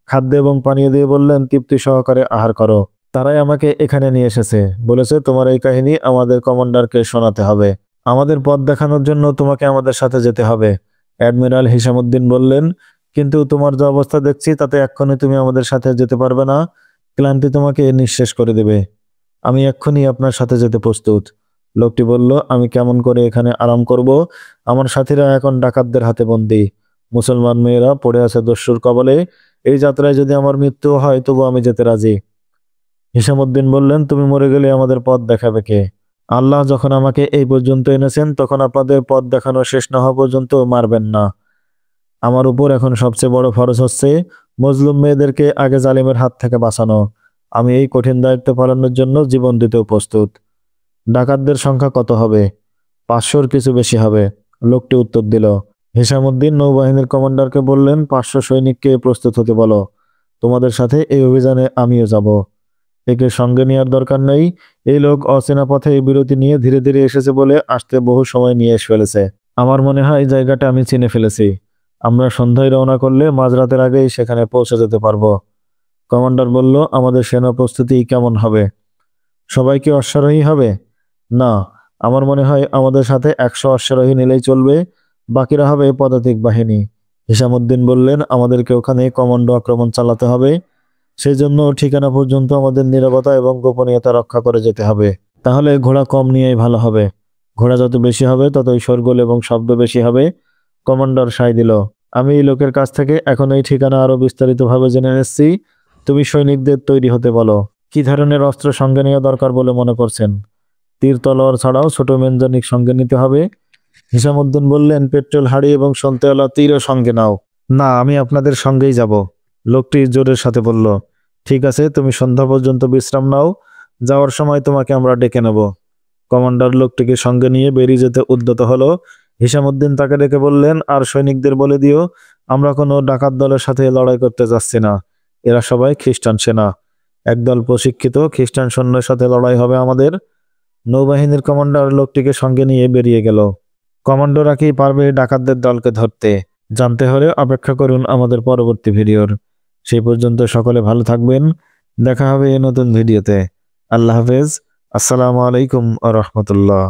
খাদ্য এবং পানীয় দিয়ে বললেন, তৃপ্তি সহকারে আহার করো। তারাই আমাকে এখানে নিয়ে এসেছে। বলেছে, তোমার এই কাহিনী আমাদের কমান্ডারকে শোনাতে হবে। আমাদের পথ দেখানোর জন্য তোমাকে আমাদের সাথে যেতে হবে। অ্যাডমিরাল হিসামউদ্দিন বললেন, কিন্তু তোমার যে অবস্থা দেখছি তাতে এক্ষুনি তুমি আমাদের সাথে যেতে পারবে না। ক্লান্তি তোমাকে নিঃশেষ করে দেবে। আমি এক্ষুনি আপনার সাথে যেতে প্রস্তুত। লোকটি বলল, আমি কেমন করে এখানে আরাম করব? আমার সাথীরা এখন ডাকাতদের হাতে বন্দী। মুসলমান মেয়েরা পড়ে আছে দস্যুর কবলে। এই যাত্রায় যদি আমার মৃত্যু হয় তবু আমি যেতে রাজি। হিসামউদ্দিন বললেন, তুমি মরে গেলে আমাদের পথ দেখাবে কে? আল্লাহ যখন আমাকে এই পর্যন্ত এনেছেন তখন আপনাদের পথ দেখানো শেষ না হওয়া পর্যন্ত মারবেন না। আমার উপর এখন সবচেয়ে বড় ফরজ হচ্ছে মজলুম মেয়েদেরকে আগে জালিমের হাত থেকে বাঁচানো। আমি এই কঠিন দায়িত্ব পালনের জন্য জীবন দিতেও প্রস্তুত। ডাকাতদের সংখ্যা কত হবে? 500-র কিছু বেশি হবে। লোকটি উত্তর দিল। হিসামউদ্দিন নৌবাহিনীর কমান্ডারকে বললেন, 500 সৈনিককে প্রস্তুত হতে বলো। তোমাদের সাথে এই অভিযানে আমিও যাব। একে সঙ্গে নেওয়ার দরকার নেই। এই লোক অচেনা পথে বিরতি নিয়ে ধীরে ধীরে এসেছে বলে আসতে বহু সময় নিয়ে এসে ফেলেছে। আমার মনে হয় এই জায়গাটা আমি চিনে ফেলেছি। আমরা সন্ধ্যায় রওনা করলে মাঝরাতের আগেই সেখানে পৌঁছে যেতে পারবো। কমান্ডার বলল, আমাদের সেনা প্রস্তুতি কেমন হবে? সবাই কি অশ্বারোহী হবে? না, আমার মনে হয় আমাদের সাথে 100 অশ্বারোহী নিলেই চলবে। বাকিরা হবে পদাতিক বাহিনী। হিসামউদ্দিন বললেন, আমাদেরকে ওখানে কমান্ডো আক্রমণ চালাতে হবে। সেই জন্য ঠিকানা পর্যন্ত আমাদের নিরাপত্তা এবং গোপনীয়তা রক্ষা করে যেতে হবে। তাহলে ঘোড়া কম নিয়েই ভালো হবে। ঘোড়া যত বেশি হবে ততই শোরগোল এবং শব্দ বেশি হবে। কমান্ডার সায় দিল। আমি এই লোকের কাছ থেকে এখন এই ঠিকানা আরো বিস্তারিতভাবে জেনে নিচ্ছি। তুমি সৈনিকদের তৈরি হতে বলো। কি ধরনের অস্ত্র সঙ্গে নেওয়া দরকার বলে মনে করছেন? তীর তলোয়ার ছাড়াও ছোট মেনজানিক সঙ্গে নিতে হবে। হিসামউদ্দিন বললেন, পেট্রোল হাড়ি এবং সন্তেওয়ালা তীরও সঙ্গে নাও। না, আমি আপনাদের সঙ্গেই যাব। লোকটি জোরের সাথে বলল, ঠিক আছে, তুমি সন্ধ্যা পর্যন্ত বিশ্রাম নাও। যাওয়ার সময় তোমাকে আমরা ডেকে নেব। কমান্ডার লোকটিকে সঙ্গে নিয়ে বেরিয়ে যেতে উদ্যত হলো। হিসামউদ্দিন তাকে ডেকে বললেন, আর সৈনিকদের বলে দিও, আমরা কোনো ডাকাত দলের সাথে লড়াই করতে যাচ্ছি না। এরা সবাই খ্রিস্টান সেনা। একদল প্রশিক্ষিত খ্রিস্টান সৈন্যের সাথে লড়াই হবে আমাদের। নৌবাহিনীর কমান্ডার লোকটিকে সঙ্গে নিয়ে বেরিয়ে গেল। কমান্ডোরা কি পারবে ডাকাতদের দলকে ধরতে? জানতে হলে অপেক্ষা করুন আমাদের পরবর্তী ভিডিওর। সেই পর্যন্ত সকলে ভালো থাকবেন। দেখা হবে এই নতুন ভিডিওতে। আল্লাহ হাফেজ। আসসালামু আলাইকুম ওয়া রাহমাতুল্লাহ।